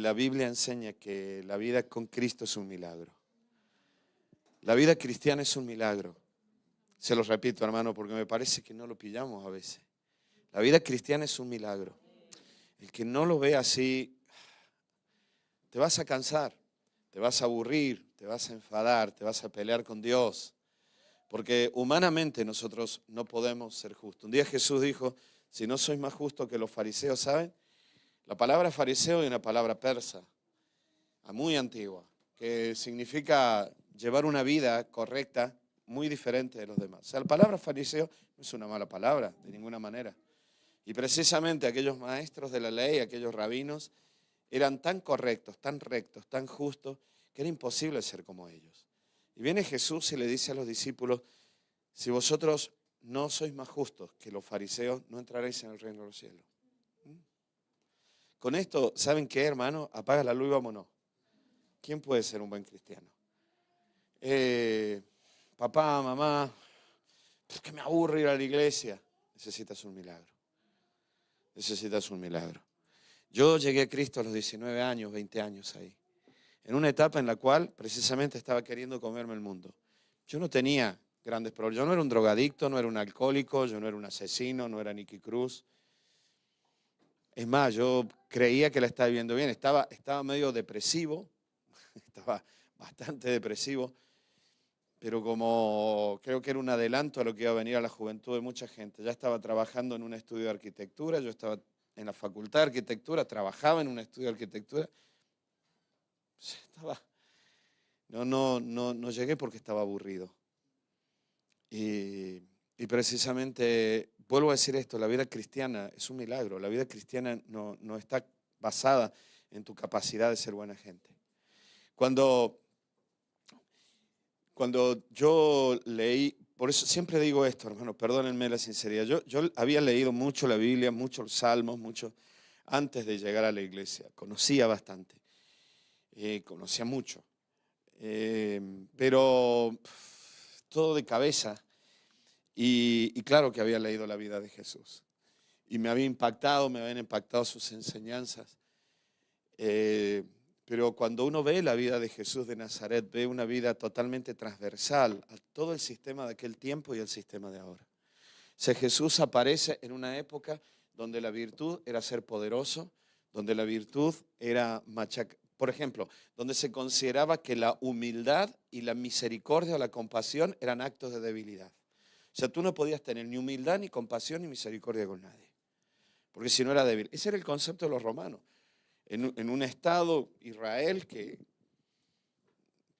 la Biblia enseña que la vida con Cristo es un milagro. La vida cristiana es un milagro. Se los repito, hermano, porque me parece que no lo pillamos a veces. La vida cristiana es un milagro. El que no lo ve así, te vas a cansar, te vas a aburrir, te vas a enfadar, te vas a pelear con Dios. Porque humanamente nosotros no podemos ser justos. Un día Jesús dijo, si no sois más justos que los fariseos, ¿saben? La palabra fariseo es una palabra persa, muy antigua, que significa llevar una vida correcta, muy diferente de los demás. O sea, la palabra fariseo no es una mala palabra, de ninguna manera. Y precisamente aquellos maestros de la ley, aquellos rabinos, eran tan correctos, tan rectos, tan justos, que era imposible ser como ellos. Y viene Jesús y le dice a los discípulos, si vosotros no sois más justos que los fariseos, no entraréis en el reino de los cielos. Con esto, ¿saben qué, hermano? Apaga la luz y vámonos. ¿Quién puede ser un buen cristiano? Papá, mamá, es que me aburre ir a la iglesia. Necesitas un milagro. Necesitas un milagro. Yo llegué a Cristo a los 19 años, 20 años ahí. En una etapa en la cual precisamente estaba queriendo comerme el mundo. Yo no tenía grandes problemas. Yo no era un drogadicto, no era un alcohólico, yo no era un asesino, no era Nicky Cruz. Es más, yo creía que la estaba viviendo bien. Estaba medio depresivo, estaba bastante depresivo, pero como creo que era un adelanto a lo que iba a venir a la juventud de mucha gente. Ya estaba trabajando en un estudio de arquitectura, yo estaba en la facultad de arquitectura, trabajaba en un estudio de arquitectura. No llegué porque estaba aburrido. Y precisamente, vuelvo a decir esto, la vida cristiana es un milagro. La vida cristiana no está basada en tu capacidad de ser buena gente. Cuando yo leí, por eso siempre digo esto, hermano, perdónenme la sinceridad. Yo había leído mucho la Biblia, muchos salmos, mucho antes de llegar a la iglesia. Conocía bastante, conocía mucho. Pero todo de cabeza. Y claro que había leído la vida de Jesús. Y me habían impactado sus enseñanzas. Pero cuando uno ve la vida de Jesús de Nazaret, ve una vida totalmente transversal a todo el sistema de aquel tiempo y el sistema de ahora. O sea, Jesús aparece en una época donde la virtud era ser poderoso, donde la virtud era por ejemplo, donde se consideraba que la humildad y la misericordia o la compasión eran actos de debilidad. O sea, tú no podías tener ni humildad, ni compasión, ni misericordia con nadie, porque si no era débil. Ese era el concepto de los romanos. En un estado, Israel, que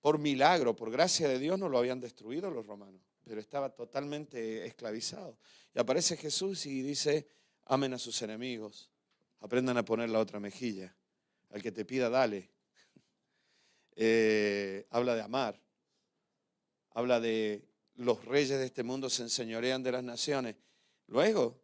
por milagro, por gracia de Dios, no lo habían destruido los romanos, pero estaba totalmente esclavizado. Y aparece Jesús y dice, amen a sus enemigos, aprendan a poner la otra mejilla, al que te pida, dale. Habla de amar, habla de los reyes de este mundo se enseñorean de las naciones. Luego,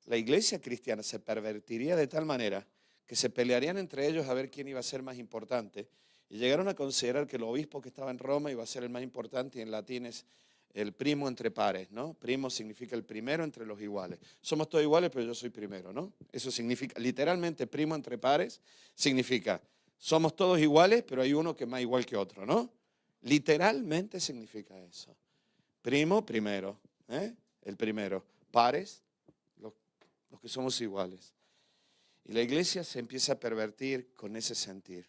la iglesia cristiana se pervertiría de tal manera que se pelearían entre ellos a ver quién iba a ser más importante, y llegaron a considerar que el obispo que estaba en Roma iba a ser el más importante, y en latín es el primo entre pares, ¿no? Primo significa el primero entre los iguales. Somos todos iguales, pero yo soy primero, ¿no? Eso significa, literalmente, primo entre pares significa, somos todos iguales, pero hay uno que es más igual que otro, ¿no? Literalmente significa eso. Primo, primero, el primero. Pares, los que somos iguales. Y la iglesia se empieza a pervertir con ese sentir.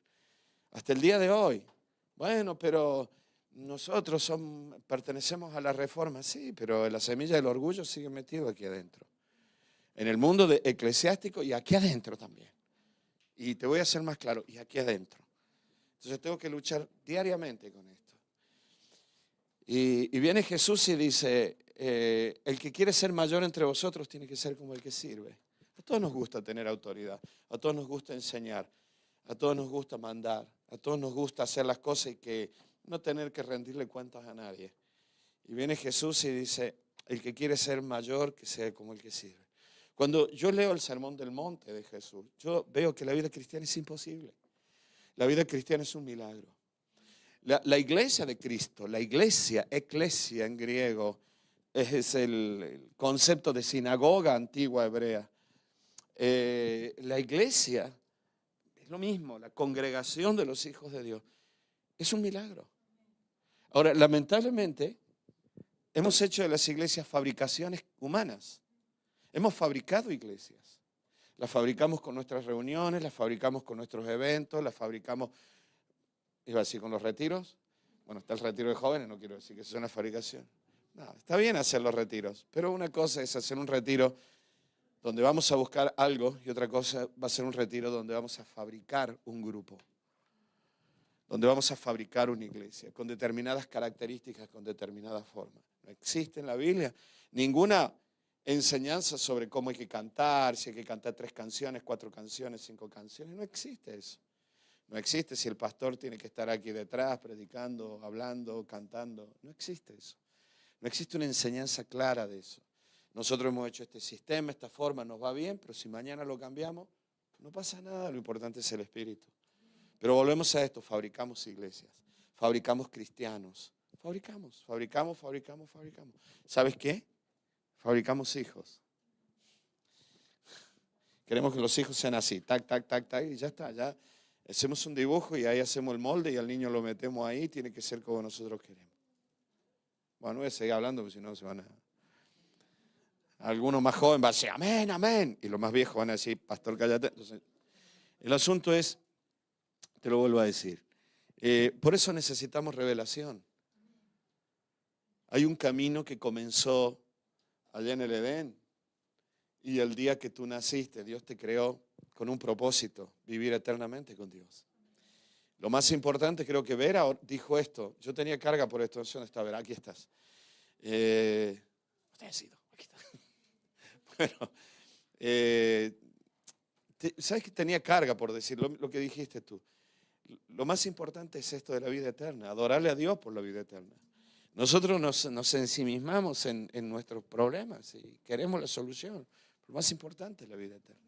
Hasta el día de hoy. Bueno, pero nosotros pertenecemos a la reforma. Sí, pero la semilla del orgullo sigue metida aquí adentro. En el mundo eclesiástico y aquí adentro también. Y te voy a hacer más claro, y aquí adentro. Entonces tengo que luchar diariamente con esto. Y viene Jesús y dice, el que quiere ser mayor entre vosotros tiene que ser como el que sirve. A todos nos gusta tener autoridad, a todos nos gusta enseñar, a todos nos gusta mandar, a todos nos gusta hacer las cosas y que no tener que rendirle cuentas a nadie. Y viene Jesús y dice, el que quiere ser mayor, que sea como el que sirve. Cuando yo leo el Sermón del Monte de Jesús, yo veo que la vida cristiana es imposible. La vida cristiana es un milagro. La iglesia de Cristo, la iglesia, eclesia en griego, es el concepto de sinagoga antigua hebrea. La iglesia Es lo mismo, la congregación de los hijos de Dios. Es un milagro. Ahora, lamentablemente, hemos hecho de las iglesias fabricaciones humanas. Hemos fabricado iglesias. Las fabricamos con nuestras reuniones, las fabricamos con nuestros eventos, las fabricamos, iba a decir, con los retiros. Bueno, está el retiro de jóvenes, no quiero decir que eso es una fabricación. No, está bien hacer los retiros, pero una cosa es hacer un retiro donde vamos a buscar algo y otra cosa va a ser un retiro donde vamos a fabricar un grupo, donde vamos a fabricar una iglesia con determinadas características, con determinadas formas. No existe en la Biblia ninguna enseñanza sobre cómo hay que cantar, si hay que cantar 3 canciones, 4 canciones, 5 canciones. No existe eso. No existe si el pastor tiene que estar aquí detrás predicando, hablando, cantando. No existe eso. No existe una enseñanza clara de eso. Nosotros hemos hecho este sistema, esta forma, nos va bien, pero si mañana lo cambiamos, no pasa nada. Lo importante es el espíritu. Pero volvemos a esto, fabricamos iglesias, fabricamos cristianos, fabricamos. ¿Sabes qué? Fabricamos hijos. Queremos que los hijos sean así, tac, y ya está, ya hacemos un dibujo y ahí hacemos el molde y al niño lo metemos ahí, tiene que ser como nosotros queremos. Bueno, no voy a seguir hablando porque si no se van a... Algunos más jóvenes van a decir, amén, amén, y los más viejos van a decir, pastor, cállate. Entonces, el asunto es, te lo vuelvo a decir, por eso necesitamos revelación. Hay un camino que comenzó allá en el Edén y el día que tú naciste, Dios te creó con un propósito, vivir eternamente con Dios. Lo más importante, creo que Vera dijo esto, yo tenía carga por esto, ¿dónde está Vera? Aquí estás. Usted ha sido, aquí está. Bueno, ¿sabes que tenía carga por decir lo que dijiste tú? Lo más importante es esto de la vida eterna, adorarle a Dios por la vida eterna. Nosotros nos ensimismamos en nuestros problemas y queremos la solución. Lo más importante es la vida eterna.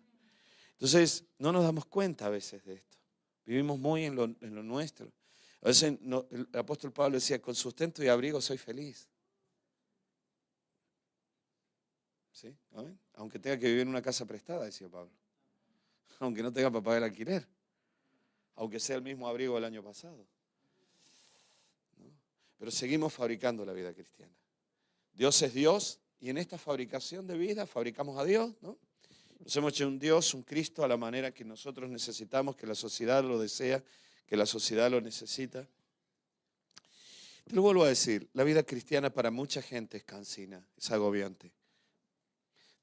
Entonces, no nos damos cuenta a veces de esto. Vivimos muy en lo nuestro. A veces el apóstol Pablo decía, con sustento y abrigo soy feliz. ¿Sí? ¿Amén? Aunque tenga que vivir en una casa prestada, decía Pablo. Aunque no tenga para pagar el alquiler. Aunque sea el mismo abrigo del año pasado. ¿No? Pero seguimos fabricando la vida cristiana. Dios es Dios y en esta fabricación de vida fabricamos a Dios, ¿no? Nos hemos hecho un Dios, un Cristo a la manera que nosotros necesitamos, que la sociedad lo desea, que la sociedad lo necesita. Te lo vuelvo a decir, la vida cristiana para mucha gente es cansina, es agobiante.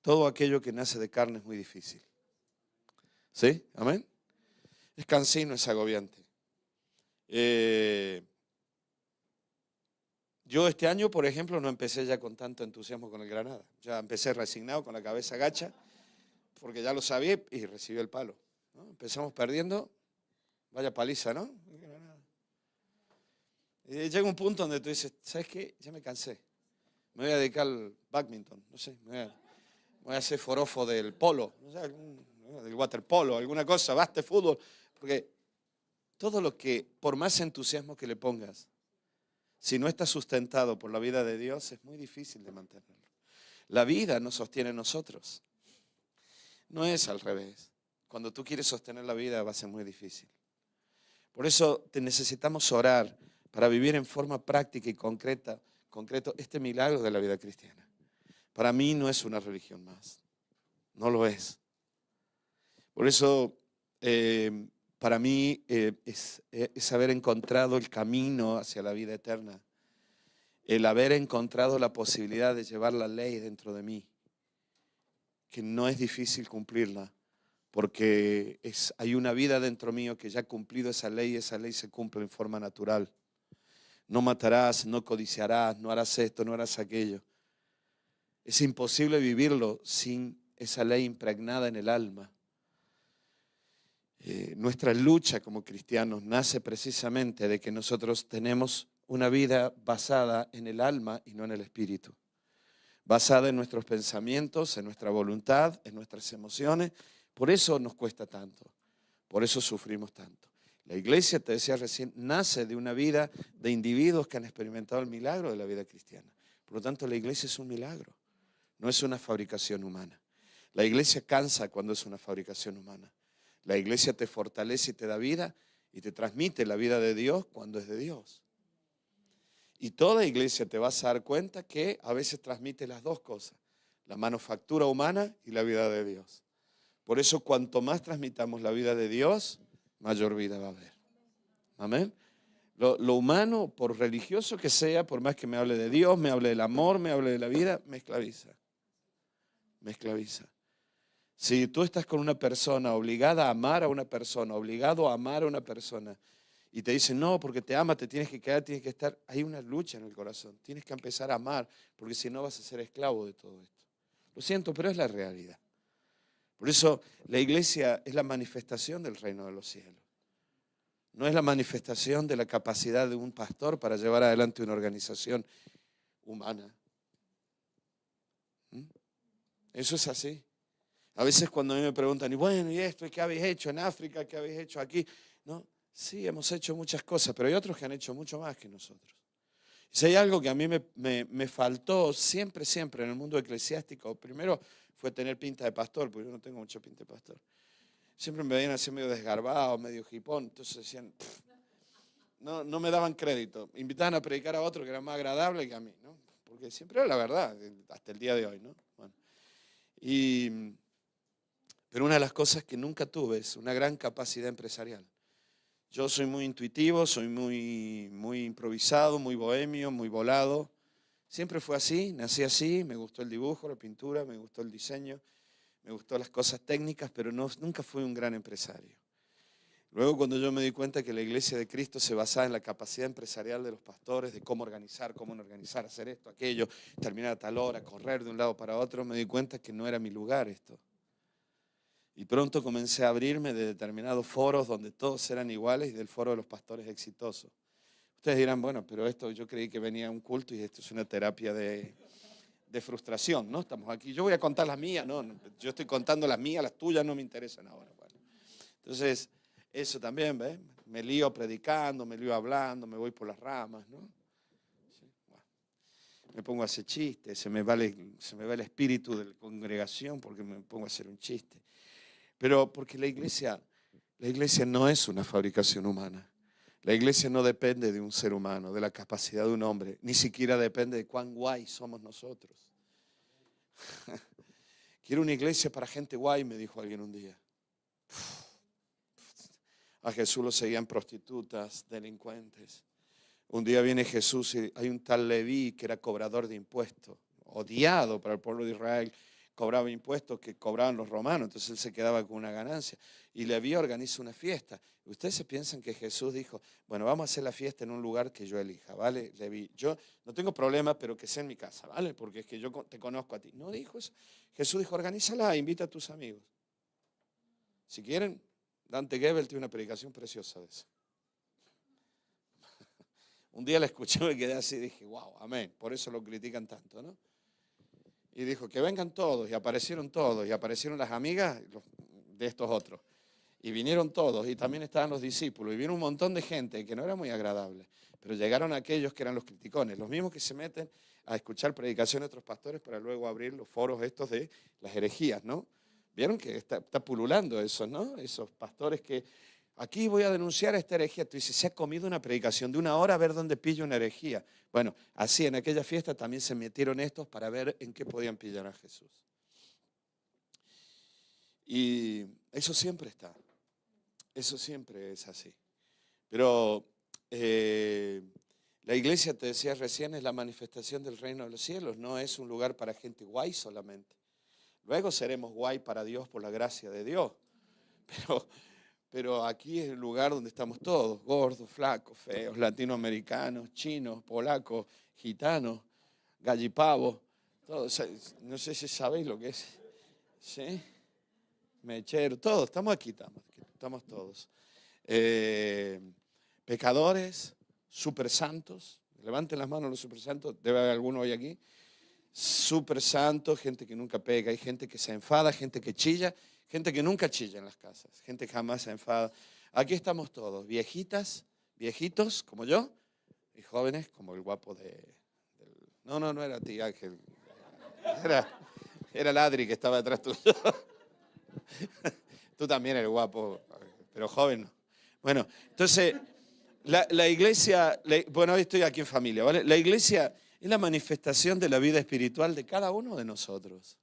Todo aquello que nace de carne es muy difícil. ¿Sí? ¿Amén? Es cansino, es agobiante. Yo este año, por ejemplo, no empecé ya con tanto entusiasmo con el Granada. Ya empecé resignado, con la cabeza gacha, porque ya lo sabía y recibí el palo, ¿no? Empezamos perdiendo, vaya paliza, ¿no? Y llega un punto donde tú dices, ¿sabes qué? Ya me cansé. Me voy a dedicar al badminton, no sé, voy a hacer forofo del polo, no sé, del waterpolo, alguna cosa, basta fútbol, porque todo lo que, por más entusiasmo que le pongas, si no está sustentado por la vida de Dios, es muy difícil de mantenerlo. La vida nos sostiene a nosotros. No es al revés. Cuando tú quieres sostener la vida va a ser muy difícil. Por eso te necesitamos orar para vivir en forma práctica y concreto este milagro de la vida cristiana. Para mí no es una religión más. No lo es. Por eso para mí es haber encontrado el camino hacia la vida eterna. El haber encontrado la posibilidad de llevar la ley dentro de mí. Que no es difícil cumplirla, porque hay una vida dentro mío que ya ha cumplido esa ley y esa ley se cumple en forma natural. No matarás, no codiciarás, no harás esto, no harás aquello. Es imposible vivirlo sin esa ley impregnada en el alma. Nuestra lucha como cristianos nace precisamente de que nosotros tenemos una vida basada en el alma y no en el espíritu. Basada en nuestros pensamientos, en nuestra voluntad, en nuestras emociones. Por eso nos cuesta tanto, por eso sufrimos tanto. La iglesia, te decía recién, nace de una vida de individuos que han experimentado el milagro de la vida cristiana. Por lo tanto, la iglesia es un milagro, no es una fabricación humana. La iglesia cansa cuando es una fabricación humana. La iglesia te fortalece y te da vida y te transmite la vida de Dios cuando es de Dios. Y toda iglesia te vas a dar cuenta que a veces transmite las dos cosas, la manufactura humana y la vida de Dios. Por eso cuanto más transmitamos la vida de Dios, mayor vida va a haber. Amén. Lo humano, por religioso que sea, por más que me hable de Dios, me hable del amor, me hable de la vida, me esclaviza. Me esclaviza. Si tú estás con una persona obligada a amar a una persona, obligado a amar a una persona, y te dicen, no, porque te ama, te tienes que quedar, tienes que estar, hay una lucha en el corazón. Tienes que empezar a amar, porque si no vas a ser esclavo de todo esto. Lo siento, pero es la realidad. Por eso la iglesia es la manifestación del reino de los cielos. No es la manifestación de la capacidad de un pastor para llevar adelante una organización humana. Eso es así. A veces cuando a mí me preguntan, y bueno, ¿y esto? ¿Y qué habéis hecho en África? ¿Qué habéis hecho aquí? No, sí, hemos hecho muchas cosas, pero hay otros que han hecho mucho más que nosotros. Si hay algo que a mí me faltó siempre en el mundo eclesiástico, primero fue tener pinta de pastor, porque yo no tengo mucha pinta de pastor. Siempre me veían así medio desgarbado, medio hipón, entonces decían, no me daban crédito. Invitaban a predicar a otro que era más agradable que a mí, ¿no? Porque siempre era la verdad, hasta el día de hoy, ¿no? Bueno, pero una de las cosas que nunca tuve es una gran capacidad empresarial. Yo soy muy intuitivo, soy muy improvisado, muy bohemio, muy volado. Siempre fue así, nací así, me gustó el dibujo, la pintura, me gustó el diseño, me gustó las cosas técnicas, pero nunca fui un gran empresario. Luego cuando yo me di cuenta que la iglesia de Cristo se basaba en la capacidad empresarial de los pastores, de cómo no organizar, hacer esto, aquello, terminar a tal hora, correr de un lado para otro, me di cuenta que no era mi lugar esto. Y pronto comencé a abrirme de determinados foros donde todos eran iguales y del foro de los pastores exitosos. Ustedes dirán, bueno, pero esto yo creí que venía a un culto y esto es una terapia de frustración, ¿no? Estamos aquí, yo voy a contar las mías, no, yo estoy contando las mías, las tuyas no me interesan ahora. Bueno, entonces, eso también, ¿ves? Me lío predicando, me lío hablando, me voy por las ramas, ¿no? Sí, bueno. Me pongo a hacer chistes, se me va el espíritu de la congregación porque me pongo a hacer un chiste. Pero porque la iglesia no es una fabricación humana. La iglesia no depende de un ser humano, de la capacidad de un hombre, ni siquiera depende de cuán guay somos nosotros. Quiero una iglesia para gente guay, me dijo alguien un día. A Jesús lo seguían prostitutas, delincuentes. Un día viene Jesús y hay un tal Leví que era cobrador de impuestos, odiado para el pueblo de Israel. Cobraba impuestos que cobraban los romanos, entonces él se quedaba con una ganancia. Y Leví organiza una fiesta. Ustedes se piensan que Jesús dijo, bueno, vamos a hacer la fiesta en un lugar que yo elija, ¿vale, Leví? Yo no tengo problema, pero que sea en mi casa, ¿vale? Porque es que yo te conozco a ti. No dijo eso. Jesús dijo, organízala, invita a tus amigos. Si quieren, Dante Gebel tiene una predicación preciosa de eso. Un día la escuché y me quedé así y dije, wow, amén, por eso lo critican tanto, ¿no? Y dijo, que vengan todos, y aparecieron las amigas de estos otros. Y vinieron todos, y también estaban los discípulos, y vino un montón de gente que no era muy agradable, pero llegaron aquellos que eran los criticones, los mismos que se meten a escuchar predicaciones de otros pastores para luego abrir los foros estos de las herejías, ¿no? Vieron que está pululando eso, ¿no? Esos pastores que, aquí voy a denunciar esta herejía. Tú dices, se ha comido una predicación de 1 hora a ver dónde pillo una herejía. Bueno, así en aquella fiesta también se metieron estos para ver en qué podían pillar a Jesús. Y eso siempre está. Eso siempre es así. Pero la iglesia, te decía recién, es la manifestación del reino de los cielos. No es un lugar para gente guay solamente. Luego seremos guay para Dios por la gracia de Dios. Pero aquí es el lugar donde estamos todos, gordos, flacos, feos, latinoamericanos, chinos, polacos, gitanos, gallipavos, todos. No sé si sabéis lo que es. ¿Sí? Mechero, todos, estamos aquí, estamos todos. Pecadores, super santos, levanten las manos los super santos, debe haber alguno hoy aquí. Súper santo, gente que nunca pega, hay gente que se enfada, gente que chilla, gente que nunca chilla en las casas, gente que jamás se enfada. Aquí estamos todos, viejitas, viejitos como yo, y jóvenes como el guapo No era ti, Ángel, era el Adri que estaba detrás tuyo. Tú también eres guapo, pero joven no. Bueno, entonces, la iglesia, bueno, hoy estoy aquí en familia, ¿vale? La iglesia es la manifestación de la vida espiritual de cada uno de nosotros.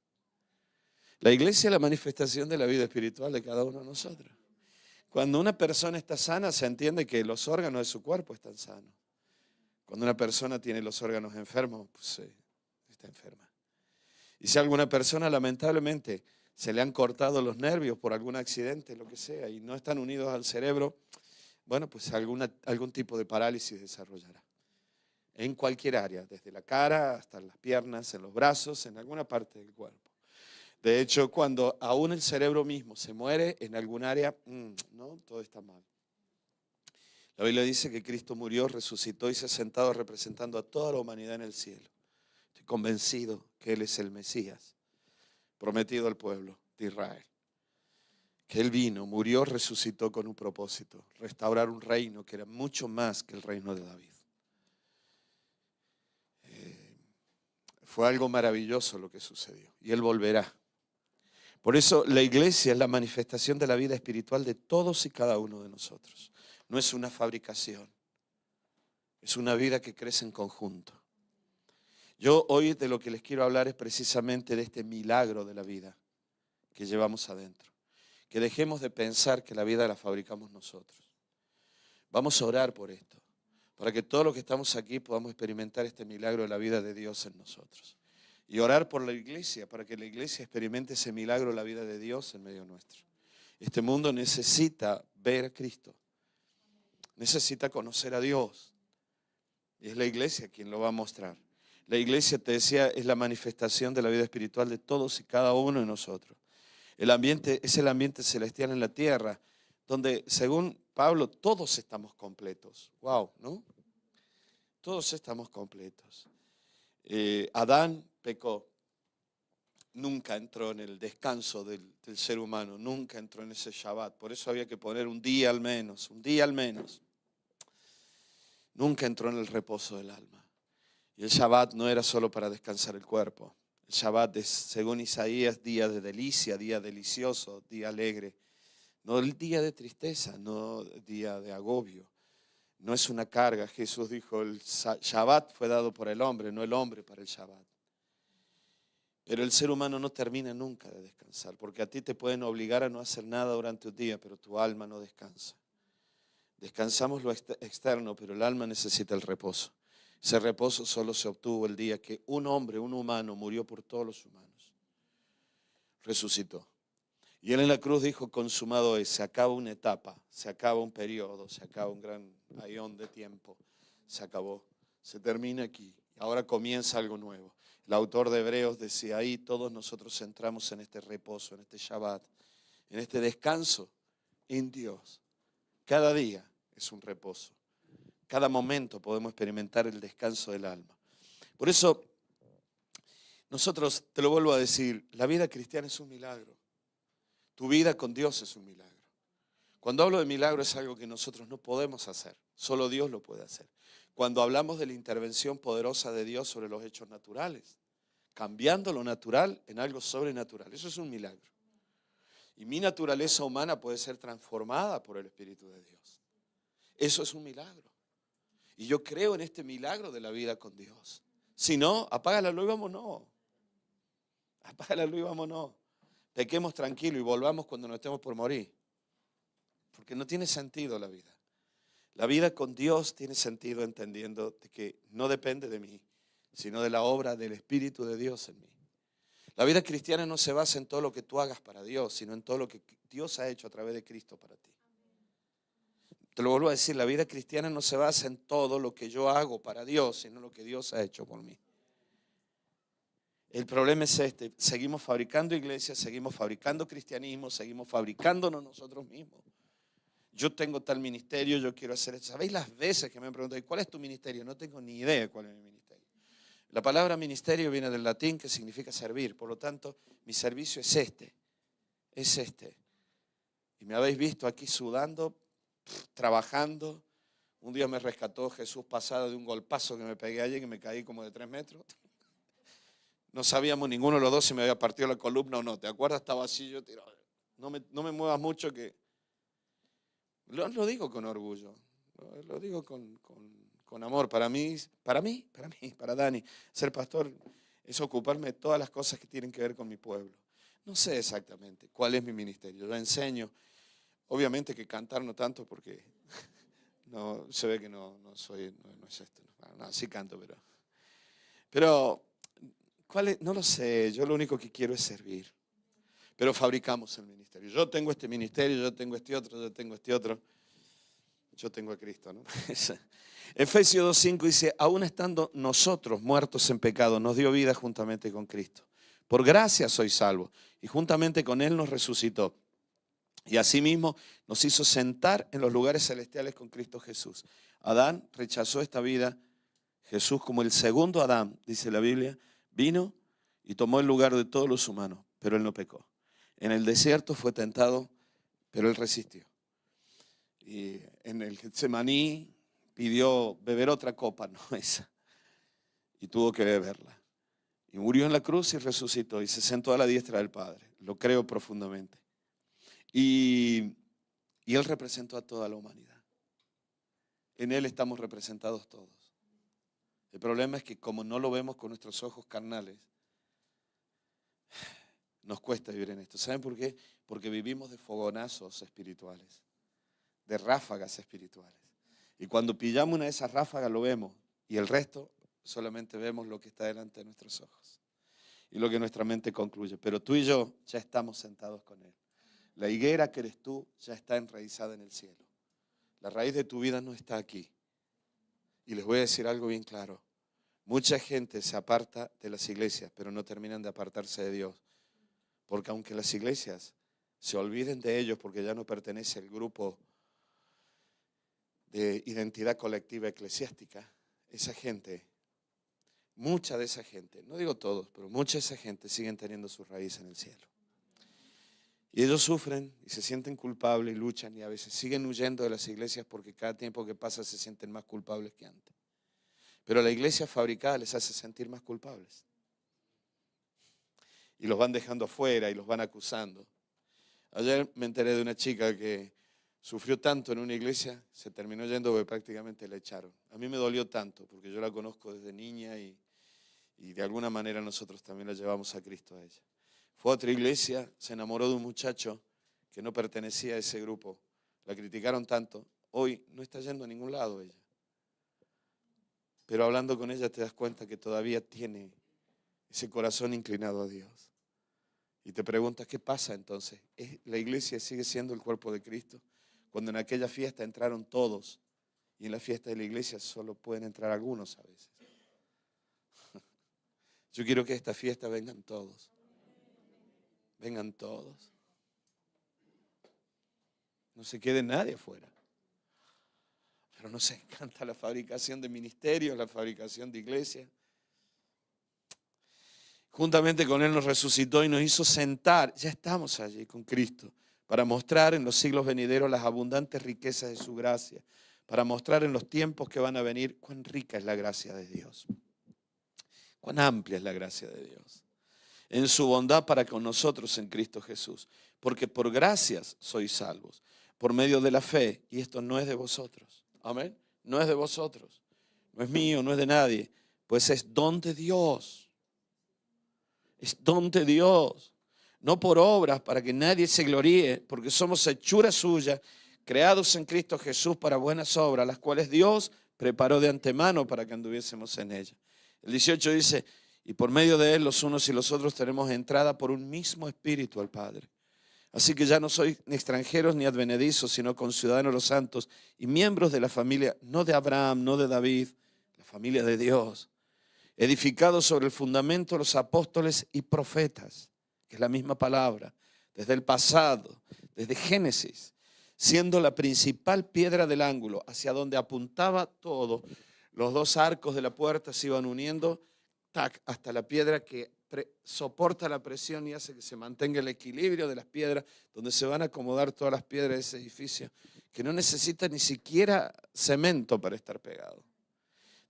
La iglesia es la manifestación de la vida espiritual de cada uno de nosotros. Cuando una persona está sana, se entiende que los órganos de su cuerpo están sanos. Cuando una persona tiene los órganos enfermos, pues está enferma. Y si a alguna persona lamentablemente se le han cortado los nervios por algún accidente, lo que sea, y no están unidos al cerebro, bueno, pues algún tipo de parálisis desarrollará. En cualquier área, desde la cara hasta las piernas, en los brazos, en alguna parte del cuerpo. De hecho, cuando aún el cerebro mismo se muere en algún área, no, todo está mal. La Biblia dice que Cristo murió, resucitó y se ha sentado representando a toda la humanidad en el cielo. Estoy convencido que Él es el Mesías, prometido al pueblo de Israel. Que Él vino, murió, resucitó con un propósito, restaurar un reino que era mucho más que el reino de David. Fue algo maravilloso lo que sucedió y Él volverá. Por eso la iglesia es la manifestación de la vida espiritual de todos y cada uno de nosotros. No es una fabricación, es una vida que crece en conjunto. Yo hoy de lo que les quiero hablar es precisamente de este milagro de la vida que llevamos adentro. Que dejemos de pensar que la vida la fabricamos nosotros. Vamos a orar por esto, para que todos los que estamos aquí podamos experimentar este milagro de la vida de Dios en nosotros. Y orar por la iglesia, para que la iglesia experimente ese milagro de la vida de Dios en medio nuestro. Este mundo necesita ver a Cristo, necesita conocer a Dios. Y es la iglesia quien lo va a mostrar. La iglesia, te decía, es la manifestación de la vida espiritual de todos y cada uno de nosotros. El ambiente es el ambiente celestial en la tierra, donde según Pablo todos estamos completos. Wow, ¿no? Todos estamos completos. Adán pecó, nunca entró en el descanso del ser humano, nunca entró en ese Shabbat. Por eso había que poner un día al menos, un día al menos. Nunca entró en el reposo del alma. Y el Shabbat no era solo para descansar el cuerpo. El Shabbat es, según Isaías, día de delicia, día delicioso, día alegre. No el día de tristeza, no el día de agobio. No es una carga. Jesús dijo, el Shabbat fue dado por el hombre, no el hombre para el Shabbat. Pero el ser humano no termina nunca de descansar, porque a ti te pueden obligar a no hacer nada durante un día, pero tu alma no descansa. Descansamos lo externo, pero el alma necesita el reposo. Ese reposo solo se obtuvo el día que un hombre, un humano, murió por todos los humanos. Resucitó. Y Él en la cruz dijo, consumado es, se acaba una etapa, se acaba un periodo, se acaba un gran aión de tiempo. Se acabó, se termina aquí. Ahora comienza algo nuevo. El autor de Hebreos decía, ahí todos nosotros entramos en este reposo, en este Shabbat, en este descanso en Dios. Cada día es un reposo. Cada momento podemos experimentar el descanso del alma. Por eso, nosotros, te lo vuelvo a decir, la vida cristiana es un milagro. Tu vida con Dios es un milagro. Cuando hablo de milagro es algo que nosotros no podemos hacer, solo Dios lo puede hacer. Cuando hablamos de la intervención poderosa de Dios sobre los hechos naturales, cambiando lo natural en algo sobrenatural, eso es un milagro. Y mi naturaleza humana puede ser transformada por el Espíritu de Dios. Eso es un milagro. Y yo creo en este milagro de la vida con Dios. Si no, apaga la luz y vámonos. Apaga la luz y vámonos. Pequemos tranquilo y volvamos cuando nos estemos por morir. Porque no tiene sentido la vida. La vida con Dios tiene sentido entendiendo de que no depende de mí, sino de la obra del Espíritu de Dios en mí. La vida cristiana no se basa en todo lo que tú hagas para Dios, sino en todo lo que Dios ha hecho a través de Cristo para ti. Te lo vuelvo a decir, la vida cristiana no se basa en todo lo que yo hago para Dios, sino en lo que Dios ha hecho por mí. El problema es este, seguimos fabricando iglesias, seguimos fabricando cristianismo, seguimos fabricándonos nosotros mismos. Yo tengo tal ministerio, yo quiero hacer esto. ¿Sabéis las veces que me han preguntado, ¿cuál es tu ministerio? No tengo ni idea de cuál es mi ministerio. La palabra ministerio viene del latín que significa servir, por lo tanto, mi servicio es este. Y me habéis visto aquí sudando, trabajando. Un día me rescató Jesús pasado de un golpazo que me pegué ayer, que me caí como de 3 metros. No sabíamos ninguno de los dos si me había partido la columna o no. ¿Te acuerdas? Estaba así yo tirado. no me muevas mucho que... Lo digo con orgullo, lo digo con amor. Para Dani, ser pastor es ocuparme de todas las cosas que tienen que ver con mi pueblo. No sé exactamente cuál es mi ministerio. Yo enseño, obviamente que cantar no tanto porque no, se ve que no es esto. No, sí canto, pero ¿cuál es? No lo sé. Yo lo único que quiero es servir. Pero fabricamos el ministerio. Yo tengo este ministerio, yo tengo este otro, yo tengo este otro. Yo tengo a Cristo, ¿no? Efesios 2:5 dice, aún estando nosotros muertos en pecado, nos dio vida juntamente con Cristo. Por gracia sois salvos, y juntamente con Él nos resucitó. Y asimismo nos hizo sentar en los lugares celestiales con Cristo Jesús. Adán rechazó esta vida. Jesús, como el segundo Adán, dice la Biblia, vino y tomó el lugar de todos los humanos, pero Él no pecó. En el desierto fue tentado, pero Él resistió. Y en el Getsemaní pidió beber otra copa, no esa, y tuvo que beberla. Y murió en la cruz y resucitó y se sentó a la diestra del Padre. Lo creo profundamente. Y Él representó a toda la humanidad. En Él estamos representados todos. El problema es que como no lo vemos con nuestros ojos carnales, nos cuesta vivir en esto. ¿Saben por qué? Porque vivimos de fogonazos espirituales, de ráfagas espirituales. Y cuando pillamos una de esas ráfagas lo vemos y el resto solamente vemos lo que está delante de nuestros ojos y lo que nuestra mente concluye. Pero tú y yo ya estamos sentados con Él. La higuera que eres tú ya está enraizada en el cielo. La raíz de tu vida no está aquí. Y les voy a decir algo bien claro. Mucha gente se aparta de las iglesias, pero no terminan de apartarse de Dios. Porque aunque las iglesias se olviden de ellos porque ya no pertenece al grupo de identidad colectiva eclesiástica, esa gente, mucha de esa gente, no digo todos, pero mucha de esa gente siguen teniendo su raíz en el cielo. Y ellos sufren y se sienten culpables y luchan y a veces siguen huyendo de las iglesias porque cada tiempo que pasa se sienten más culpables que antes. Pero la iglesia fabricada les hace sentir más culpables. Y los van dejando afuera y los van acusando. Ayer me enteré de una chica que sufrió tanto en una iglesia, se terminó yendo porque prácticamente la echaron. A mí me dolió tanto porque yo la conozco desde niña y de alguna manera nosotros también la llevamos a Cristo a ella. Fue a otra iglesia, se enamoró de un muchacho que no pertenecía a ese grupo. La criticaron tanto, hoy no está yendo a ningún lado ella. Pero hablando con ella te das cuenta que todavía tiene ese corazón inclinado a Dios. Y te preguntas, ¿qué pasa entonces? ¿La iglesia sigue siendo el cuerpo de Cristo? Cuando en aquella fiesta entraron todos y en la fiesta de la iglesia solo pueden entrar algunos a veces. Yo quiero que a esta fiesta vengan todos. Vengan todos. No se quede nadie afuera. Pero nos encanta la fabricación de ministerios, la fabricación de iglesias. Juntamente con Él nos resucitó y nos hizo sentar. Ya estamos allí con Cristo para mostrar en los siglos venideros las abundantes riquezas de su gracia, para mostrar en los tiempos que van a venir cuán rica es la gracia de Dios, cuán amplia es la gracia de Dios, en su bondad para con nosotros en Cristo Jesús. Porque por gracias sois salvos, por medio de la fe, y esto no es de vosotros. Amén. No es de vosotros, no es mío, no es de nadie, pues es don de Dios. Es don de Dios, no por obras para que nadie se gloríe, porque somos hechura suya, creados en Cristo Jesús para buenas obras, las cuales Dios preparó de antemano para que anduviésemos en ellas. El 18 dice, y por medio de Él los unos y los otros tenemos entrada por un mismo espíritu al Padre. Así que ya no sois ni extranjeros ni advenedizos, sino conciudadanos de los santos y miembros de la familia, no de Abraham, no de David, la familia de Dios, edificados sobre el fundamento de los apóstoles y profetas, que es la misma palabra, desde el pasado, desde Génesis, siendo la principal piedra del ángulo, hacia donde apuntaba todo. Los dos arcos de la puerta se iban uniendo hasta la piedra que soporta la presión y hace que se mantenga el equilibrio de las piedras, donde se van a acomodar todas las piedras de ese edificio, que no necesita ni siquiera cemento para estar pegado.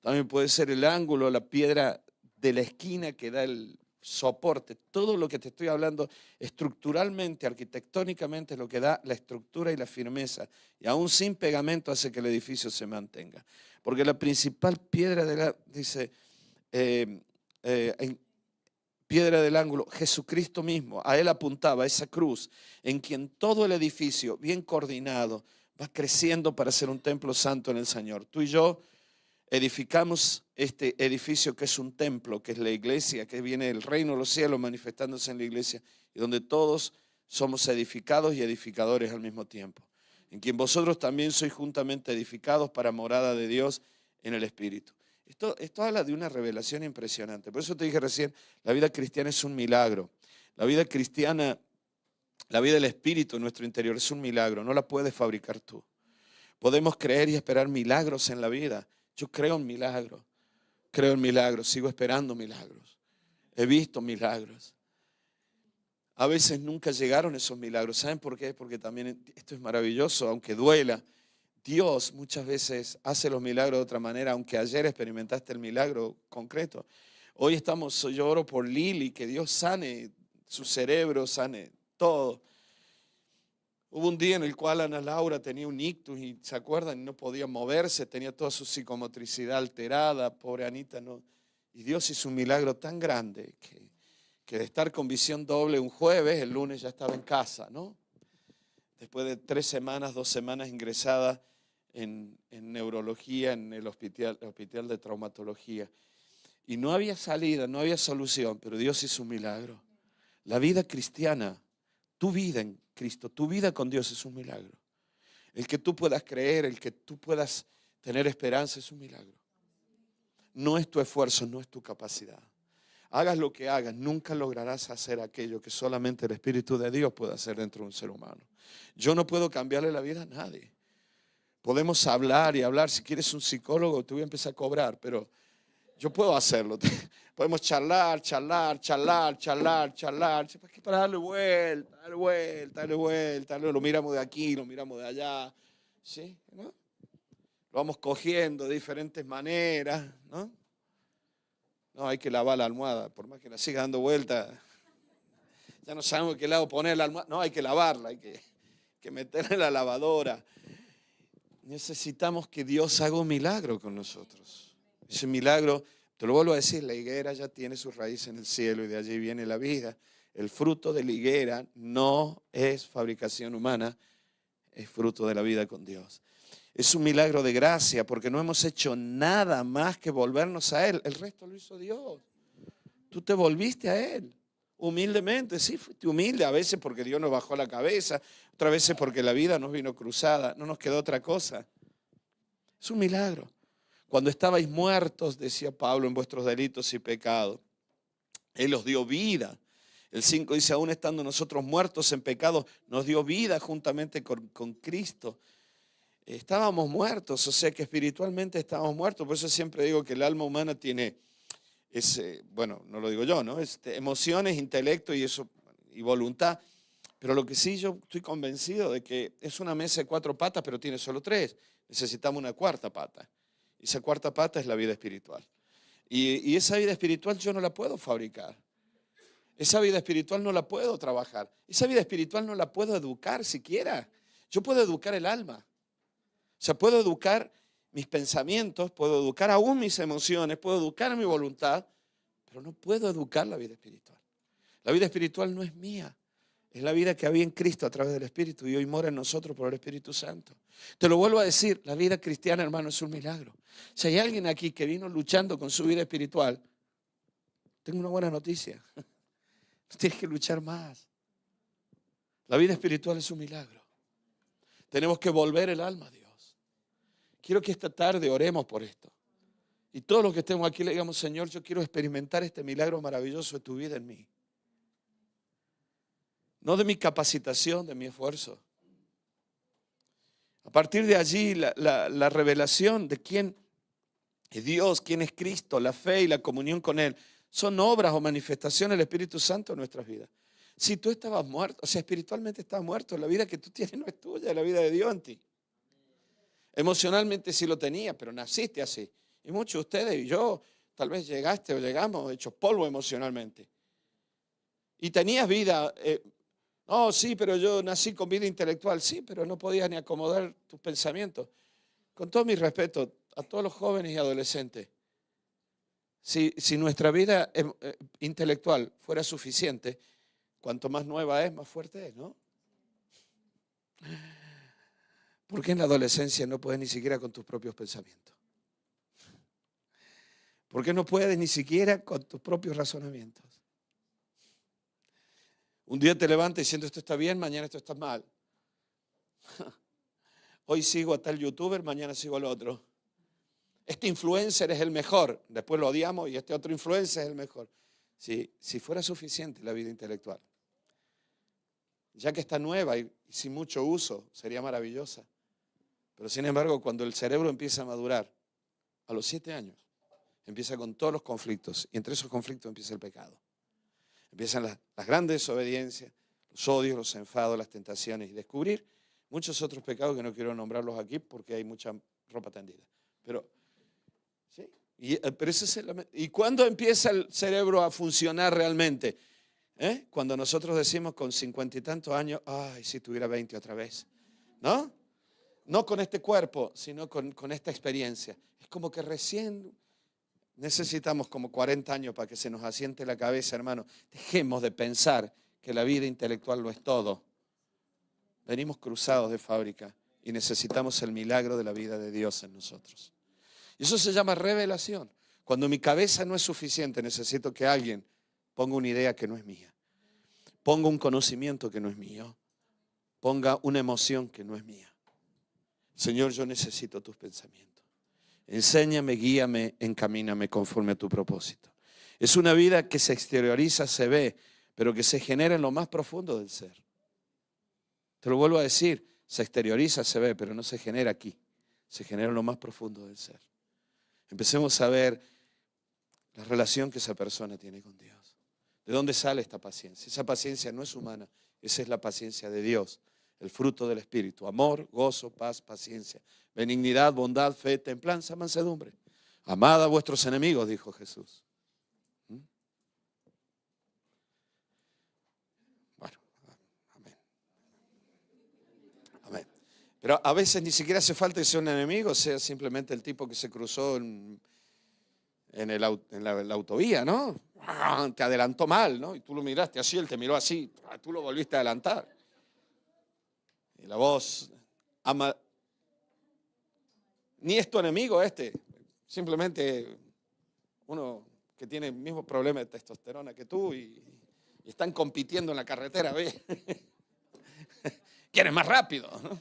También puede ser el ángulo, la piedra de la esquina que da el soporte, todo lo que te estoy hablando estructuralmente, arquitectónicamente es lo que da la estructura y la firmeza. Y aún sin pegamento hace que el edificio se mantenga. Porque la principal piedra dice, piedra del ángulo, Jesucristo mismo, a Él apuntaba esa cruz, en quien todo el edificio, bien coordinado, va creciendo para ser un templo santo en el Señor. Tú y yo edificamos este edificio que es un templo, que es la iglesia, que viene del reino de los cielos manifestándose en la iglesia, y donde todos somos edificados y edificadores al mismo tiempo. En quien vosotros también sois juntamente edificados para morada de Dios en el Espíritu. Esto habla de una revelación impresionante. Por eso te dije recién, la vida cristiana es un milagro. La vida cristiana, la vida del Espíritu en nuestro interior es un milagro, no la puedes fabricar tú. Podemos creer y esperar milagros en la vida. Yo creo en milagros, sigo esperando milagros. He visto milagros. A veces nunca llegaron esos milagros. ¿Saben por qué? Porque también esto es maravilloso, aunque duela. Dios muchas veces hace los milagros de otra manera, aunque ayer experimentaste el milagro concreto. Hoy yo oro por Lili, que Dios sane su cerebro, sane todo. Hubo un día en el cual Ana Laura tenía un ictus y, ¿se acuerdan? No podía moverse, tenía toda su psicomotricidad alterada, pobre Anita, ¿no? Y Dios hizo un milagro tan grande que de estar con visión doble un jueves, el lunes ya estaba en casa, ¿no? Después de 2 semanas ingresada en neurología, en el hospital de traumatología. Y no había salida, no había solución, pero Dios hizo un milagro. La vida cristiana, tu vida en Cristo, tu vida con Dios es un milagro. El que tú puedas creer, el que tú puedas tener esperanza es un milagro. No es tu esfuerzo, no es tu capacidad. Hagas lo que hagas, nunca lograrás hacer aquello que solamente el Espíritu de Dios puede hacer dentro de un ser humano. Yo no puedo cambiarle la vida a nadie. Podemos hablar y hablar. Si quieres un psicólogo, te voy a empezar a cobrar, pero yo puedo hacerlo. Podemos charlar. Para darle vuelta. Lo miramos de aquí, lo miramos de allá. ¿Sí? ¿No? Lo vamos cogiendo de diferentes maneras, ¿no? No, hay que lavar la almohada, por más que la siga dando vuelta. Ya no sabemos qué lado poner la almohada. No, hay que lavarla, hay que meterla en la lavadora. Necesitamos que Dios haga un milagro con nosotros. Ese milagro, te lo vuelvo a decir, la higuera ya tiene sus raíces en el cielo y de allí viene la vida. El fruto de la higuera no es fabricación humana, es fruto de la vida con Dios. Es un milagro de gracia porque no hemos hecho nada más que volvernos a Él. El resto lo hizo Dios. Tú te volviste a Él. Humildemente, sí, fuiste humilde a veces porque Dios nos bajó la cabeza, otras veces porque la vida nos vino cruzada, no nos quedó otra cosa. Es un milagro. Cuando estabais muertos, decía Pablo, en vuestros delitos y pecados, Él os dio vida. El 5 dice, aún estando nosotros muertos en pecado, nos dio vida juntamente con Cristo. Estábamos muertos, o sea que espiritualmente estábamos muertos. Por eso siempre digo que el alma humana tiene... bueno, no lo digo yo, ¿no? Emociones, intelecto y voluntad. Pero lo que sí yo estoy convencido de que es una mesa de 4 patas, pero tiene solo 3. Necesitamos una 4ª pata. Y esa 4ª pata es la vida espiritual. Y esa vida espiritual yo no la puedo fabricar. Esa vida espiritual no la puedo trabajar. Esa vida espiritual no la puedo educar siquiera. Yo puedo educar el alma. O sea, puedo educar mis pensamientos, puedo educar aún mis emociones, puedo educar mi voluntad, pero no puedo educar la vida espiritual. La vida espiritual no es mía, es la vida que había en Cristo a través del Espíritu y hoy mora en nosotros por el Espíritu Santo. Te lo vuelvo a decir, la vida cristiana, hermano, es un milagro. Si hay alguien aquí que vino luchando con su vida espiritual, tengo una buena noticia. No tienes que luchar más. La vida espiritual es un milagro. Tenemos que volver el alma a Dios. Quiero que esta tarde oremos por esto. Y todos los que estemos aquí le digamos, Señor, yo quiero experimentar este milagro maravilloso de tu vida en mí. No de mi capacitación, de mi esfuerzo. A partir de allí, la revelación de quién es Dios, quién es Cristo, la fe y la comunión con Él, son obras o manifestaciones del Espíritu Santo en nuestras vidas. Si tú estabas muerto, o sea, espiritualmente estabas muerto, la vida que tú tienes no es tuya, es la vida de Dios en ti. Emocionalmente sí lo tenías, pero naciste así. Y muchos de ustedes y yo, tal vez llegaste o llegamos hechos polvo emocionalmente. Y tenías vida. No, sí, pero yo nací con vida intelectual. Sí, pero no podías ni acomodar tus pensamientos. Con todo mi respeto a todos los jóvenes y adolescentes, si nuestra vida intelectual fuera suficiente, cuanto más nueva es, más fuerte es, ¿no? ¿Por qué en la adolescencia no puedes ni siquiera con tus propios pensamientos? ¿Por qué no puedes ni siquiera con tus propios razonamientos? Un día te levantas diciendo esto está bien, mañana esto está mal. Hoy sigo a tal youtuber, mañana sigo al otro. Este influencer es el mejor, después lo odiamos y este otro influencer es el mejor. Si fuera suficiente la vida intelectual, ya que está nueva y sin mucho uso, sería maravillosa. Pero sin embargo, cuando el cerebro empieza a madurar, a los 7 años, empieza con todos los conflictos y entre esos conflictos empieza el pecado. Empiezan las grandes desobediencias, los odios, los enfados, las tentaciones y descubrir muchos otros pecados que no quiero nombrarlos aquí porque hay mucha ropa tendida. Pero, ¿sí? Pero ese es ¿y cuándo empieza el cerebro a funcionar realmente? Cuando nosotros decimos con 50 y tantos años, ay, si tuviera 20 otra vez. ¿No? No con este cuerpo, sino con esta experiencia. Es como que recién necesitamos como 40 años para que se nos asiente la cabeza, hermano. Dejemos de pensar que la vida intelectual lo es todo. Venimos cruzados de fábrica y necesitamos el milagro de la vida de Dios en nosotros. Y eso se llama revelación. Cuando mi cabeza no es suficiente, necesito que alguien ponga una idea que no es mía, ponga un conocimiento que no es mío, ponga una emoción que no es mía. Señor, yo necesito tus pensamientos. Enséñame, guíame, encamíname conforme a tu propósito. Es una vida que se exterioriza, se ve, pero que se genera en lo más profundo del ser. Te lo vuelvo a decir, se exterioriza, se ve, pero no se genera aquí. Se genera en lo más profundo del ser. Empecemos a ver la relación que esa persona tiene con Dios. ¿De dónde sale esta paciencia? Esa paciencia no es humana, esa es la paciencia de Dios. El fruto del Espíritu, amor, gozo, paz, paciencia, benignidad, bondad, fe, templanza, mansedumbre. Amad a vuestros enemigos, dijo Jesús. Bueno, amén. Amén. Pero a veces ni siquiera hace falta que sea un enemigo, sea simplemente el tipo que se cruzó en la autovía, ¿no? Te adelantó mal, ¿no? Y tú lo miraste así, él te miró así, tú lo volviste a adelantar. Y la voz ama. Ni es tu enemigo simplemente uno que tiene el mismo problema de testosterona que tú y están compitiendo en la carretera, ¿ves? ¿Quién es más rápido? ¿No?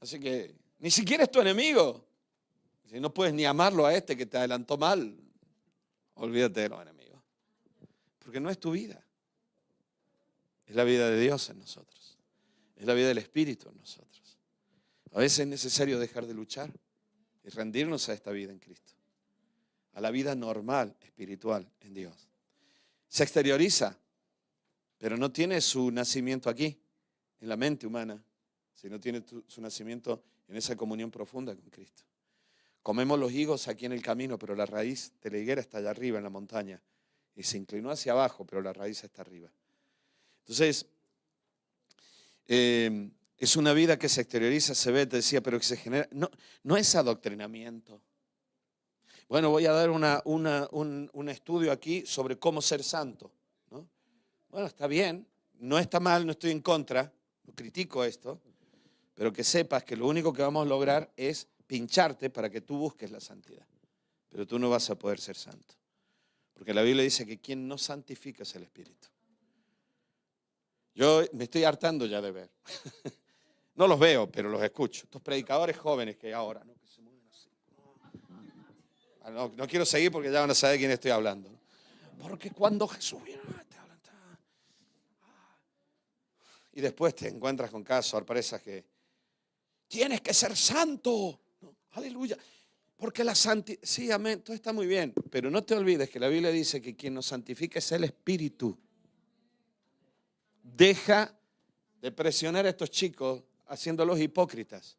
Así que ni siquiera es tu enemigo. Si no puedes ni amarlo a que te adelantó mal, olvídate de los enemigos. Porque no es tu vida. Es la vida de Dios en nosotros. Es la vida del Espíritu en nosotros. A veces es necesario dejar de luchar y rendirnos a esta vida en Cristo. A la vida normal, espiritual en Dios. Se exterioriza, pero no tiene su nacimiento aquí, en la mente humana, sino tiene su nacimiento en esa comunión profunda con Cristo. Comemos los higos aquí en el camino, pero la raíz de la higuera está allá arriba en la montaña. Y se inclinó hacia abajo, pero la raíz está arriba. Entonces, es una vida que se exterioriza, se ve, te decía, pero que se genera. No es adoctrinamiento. Bueno, voy a dar un estudio aquí sobre cómo ser santo, ¿no? Bueno, está bien, no está mal, no estoy en contra, no critico esto, pero que sepas que lo único que vamos a lograr es pincharte para que tú busques la santidad. Pero tú no vas a poder ser santo. Porque la Biblia dice que quien no santifica es el Espíritu. Yo me estoy hartando ya de ver. No los veo, pero los escucho. Estos predicadores jóvenes que ahora, ¿no? Que se mueven así. No quiero seguir porque ya van a saber de quién estoy hablando. Porque cuando Jesús viene, te hablan. Y después te encuentras con cada sorpresa que tienes que ser santo. ¿No? Aleluya. Porque la santidad, sí, amén, todo está muy bien. Pero no te olvides que la Biblia dice que quien nos santifica es el Espíritu. Deja de presionar a estos chicos haciéndolos hipócritas.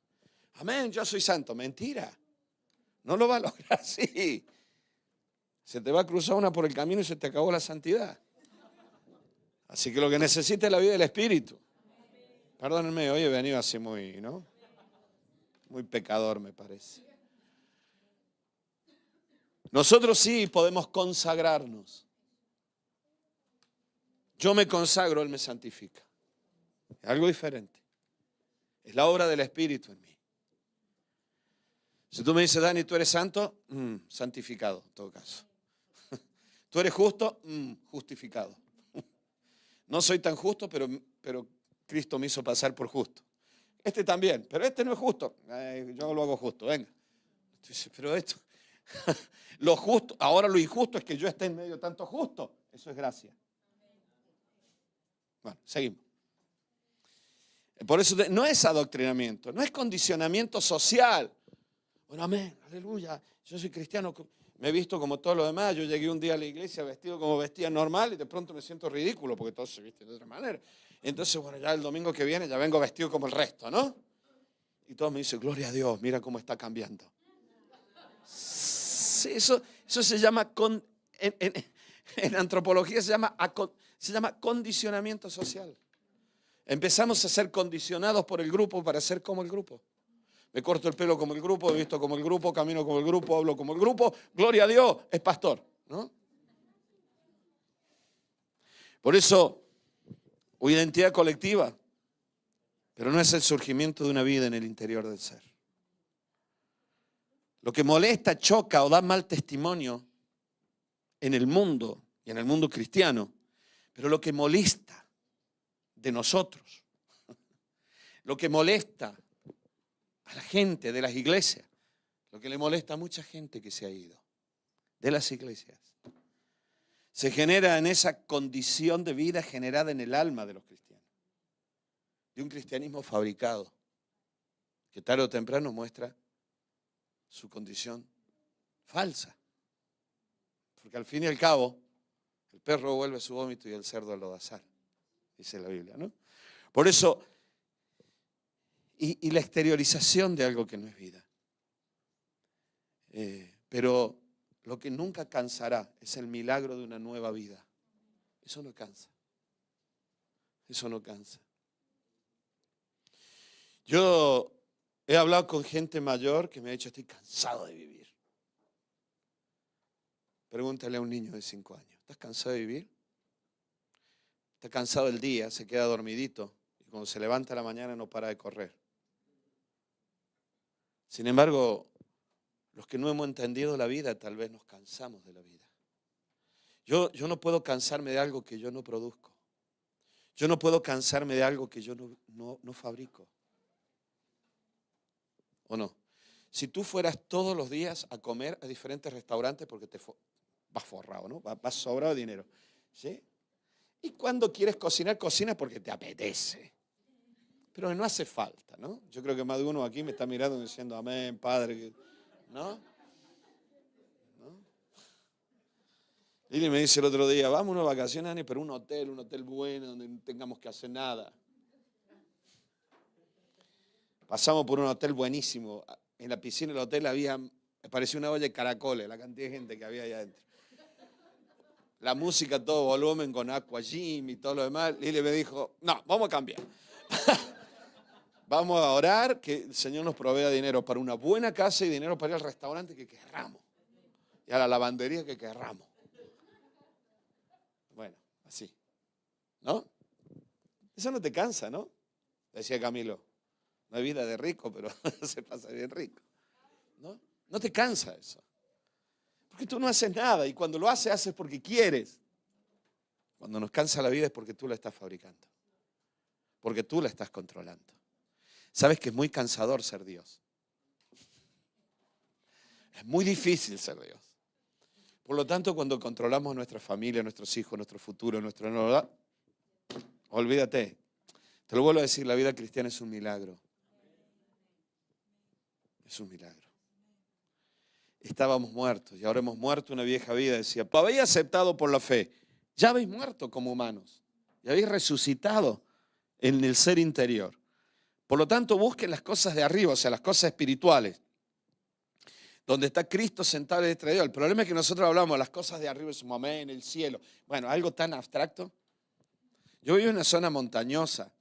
Amén, yo soy santo. Mentira. No lo va a lograr así. Se te va a cruzar una por el camino y se te acabó la santidad. Así que lo que necesita es la vida del Espíritu. Perdónenme, hoy he venido así muy, ¿no? Muy pecador, me parece. Nosotros sí podemos consagrarnos. Yo me consagro, Él me santifica. Es algo diferente. Es la obra del Espíritu en mí. Si tú me dices, Dani, ¿tú eres santo? Santificado, en todo caso. ¿Tú eres justo? Justificado. No soy tan justo, pero Cristo me hizo pasar por justo. Este también, pero este no es justo. Yo lo hago justo, venga. Pero esto, lo justo, ahora lo injusto es que yo esté en medio de tanto justo. Eso es gracia. Bueno, seguimos. Por eso no es adoctrinamiento, no es condicionamiento social. Bueno, amén, aleluya, yo soy cristiano, me he visto como todos los demás, yo llegué un día a la iglesia vestido como vestía normal y de pronto me siento ridículo porque todos se visten de otra manera. Entonces, bueno, ya el domingo que viene ya vengo vestido como el resto, ¿no? Y todos me dicen, gloria a Dios, mira cómo está cambiando. Sí, eso se llama, en antropología se llama condicionamiento social. Empezamos a ser condicionados por el grupo para ser como el grupo. Me corto el pelo como el grupo, me visto como el grupo, camino como el grupo, hablo como el grupo. Gloria a Dios, es pastor, ¿no? Por eso, o identidad colectiva, pero no es el surgimiento de una vida en el interior del ser. Lo que molesta, choca o da mal testimonio en el mundo y en el mundo cristiano, pero lo que molesta de nosotros, lo que molesta a la gente de las iglesias, lo que le molesta a mucha gente que se ha ido de las iglesias, se genera en esa condición de vida generada en el alma de los cristianos, de un cristianismo fabricado, que tarde o temprano muestra su condición falsa. Porque al fin y al cabo, el perro vuelve a su vómito y el cerdo al lodazal, dice la Biblia, ¿no? Por eso, y la exteriorización de algo que no es vida. Pero lo que nunca cansará es el milagro de una nueva vida. Eso no cansa. Eso no cansa. Yo he hablado con gente mayor que me ha dicho, estoy cansado de vivir. Pregúntale a un niño de 5 años, ¿estás cansado de vivir? Está cansado del día, se queda dormidito y cuando se levanta a la mañana no para de correr. Sin embargo, los que no hemos entendido la vida, tal vez nos cansamos de la vida. Yo no puedo cansarme de algo que yo no produzco. Yo no puedo cansarme de algo que yo no fabrico. ¿O no? Si tú fueras todos los días a comer a diferentes restaurantes porque vas forrado, ¿no? Vas sobrado de dinero. ¿Sí? Y cuando quieres cocinar, cocinas porque te apetece. Pero no hace falta, ¿no? Yo creo que más de uno aquí me está mirando diciendo, amén, Padre, ¿no? ¿No? Lili me dice el otro día, vamos a una vacación, Ani, pero un hotel bueno, donde no tengamos que hacer nada. Pasamos por un hotel buenísimo. En la piscina del hotel parecía una olla de caracoles, la cantidad de gente que había ahí adentro. La música a todo volumen con Aqua Gym y todo lo demás. Lili me dijo, no, vamos a cambiar. Vamos a orar que el Señor nos provea dinero para una buena casa y dinero para ir al restaurante que querramos. Y a la lavandería que querramos. Bueno, así. ¿No? Eso no te cansa, ¿no? Decía Camilo. No hay vida de rico, pero se pasa bien rico. ¿No? No te cansa eso. Porque tú no haces nada y cuando lo haces porque quieres. Cuando nos cansa la vida es porque tú la estás fabricando. Porque tú la estás controlando. Sabes que es muy cansador ser Dios. Es muy difícil ser Dios. Por lo tanto, cuando controlamos nuestra familia, nuestros hijos, nuestro futuro, nuestra nueva, olvídate. Te lo vuelvo a decir, la vida cristiana es un milagro. Es un milagro. Estábamos muertos y ahora hemos muerto una vieja vida. Decía, lo habéis aceptado por la fe. Ya habéis muerto como humanos. Ya habéis resucitado en el ser interior. Por lo tanto, busquen las cosas de arriba, o sea, las cosas espirituales. Donde está Cristo sentado en el Dios. El problema es que nosotros hablamos de las cosas de arriba, es un amén, el cielo. Bueno, algo tan abstracto. Yo vivo en una zona montañosa.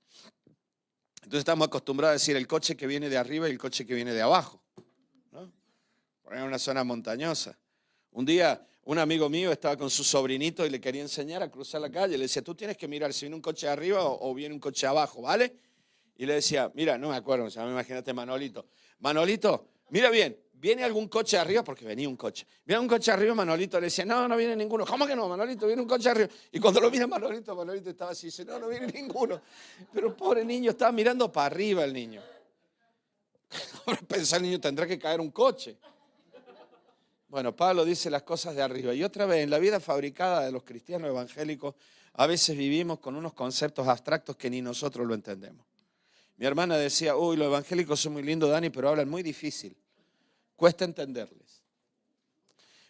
Entonces estamos acostumbrados a decir el coche que viene de arriba y el coche que viene de abajo, ¿no? Porque es una zona montañosa. Un día un amigo mío estaba con su sobrinito y le quería enseñar a cruzar la calle. Le decía, tú tienes que mirar si viene un coche de arriba o viene un coche abajo, ¿vale? Y le decía, mira, no me acuerdo, imagínate Manolito. Manolito, mira bien, ¿viene algún coche arriba? Porque venía un coche. Viene un coche arriba, Manolito le decía, no, no viene ninguno. ¿Cómo que no, Manolito? Viene un coche arriba. Y cuando lo mira Manolito estaba así, dice, no, no viene ninguno. Pero pobre niño, estaba mirando para arriba el niño. Ahora pensar el niño, tendrá que caer un coche. Bueno, Pablo dice las cosas de arriba. Y otra vez, en la vida fabricada de los cristianos evangélicos, a veces vivimos con unos conceptos abstractos que ni nosotros lo entendemos. Mi hermana decía, uy, los evangélicos son muy lindos, Dani, pero hablan muy difícil. Cuesta entenderles.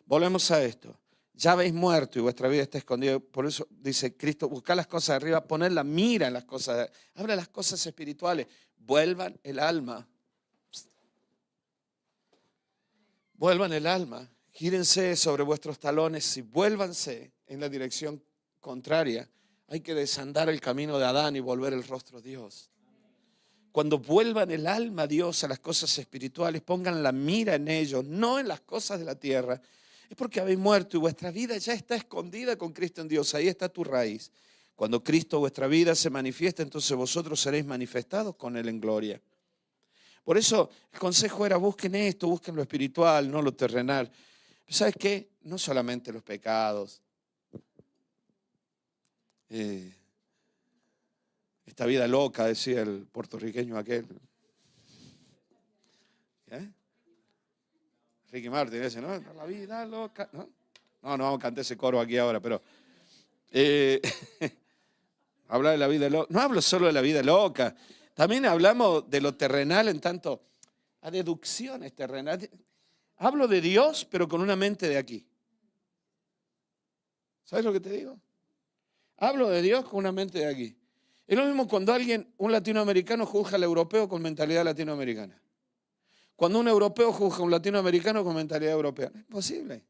Volvemos a esto. Ya habéis muerto y vuestra vida está escondida. Por eso dice Cristo, buscad las cosas de arriba, poned la mira en las cosas de arriba. Habla de las cosas espirituales. Vuelvan el alma. Vuelvan el alma. Gírense sobre vuestros talones y vuélvanse en la dirección contraria. Hay que desandar el camino de Adán y volver el rostro a Dios. Cuando vuelvan el alma a Dios, a las cosas espirituales, pongan la mira en ellos, no en las cosas de la tierra. Es porque habéis muerto y vuestra vida ya está escondida con Cristo en Dios. Ahí está tu raíz. Cuando Cristo vuestra vida se manifiesta, entonces vosotros seréis manifestados con Él en gloria. Por eso el consejo era busquen esto, busquen lo espiritual, no lo terrenal. Pero ¿sabes qué? No solamente los pecados. Esta vida loca, decía el puertorriqueño aquel. ¿Eh? Ricky Martin ese, ¿no? La vida loca. No, vamos a cantar ese coro aquí ahora, pero hablar de la vida loca. No hablo solo de la vida loca. También hablamos de lo terrenal en tanto a deducciones terrenales. Hablo de Dios, pero con una mente de aquí. ¿Sabes lo que te digo? Hablo de Dios con una mente de aquí. Es lo mismo cuando un latinoamericano juzga al europeo con mentalidad latinoamericana. Cuando un europeo juzga a un latinoamericano con mentalidad europea. No es posible.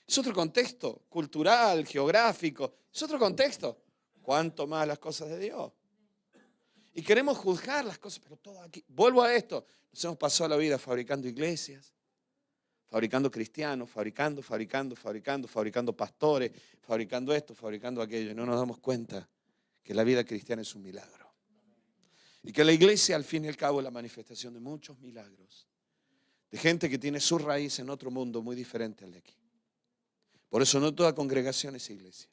Es otro contexto cultural, geográfico. Es otro contexto. Cuanto más las cosas de Dios. Y queremos juzgar las cosas, pero todo aquí. Vuelvo a esto. Nos hemos pasado la vida fabricando iglesias, fabricando cristianos, fabricando pastores, fabricando esto, fabricando aquello. Y no nos damos cuenta que la vida cristiana es un milagro. Y que la iglesia, al fin y al cabo, es la manifestación de muchos milagros. De gente que tiene su raíz en otro mundo muy diferente al de aquí. Por eso no toda congregación es iglesia.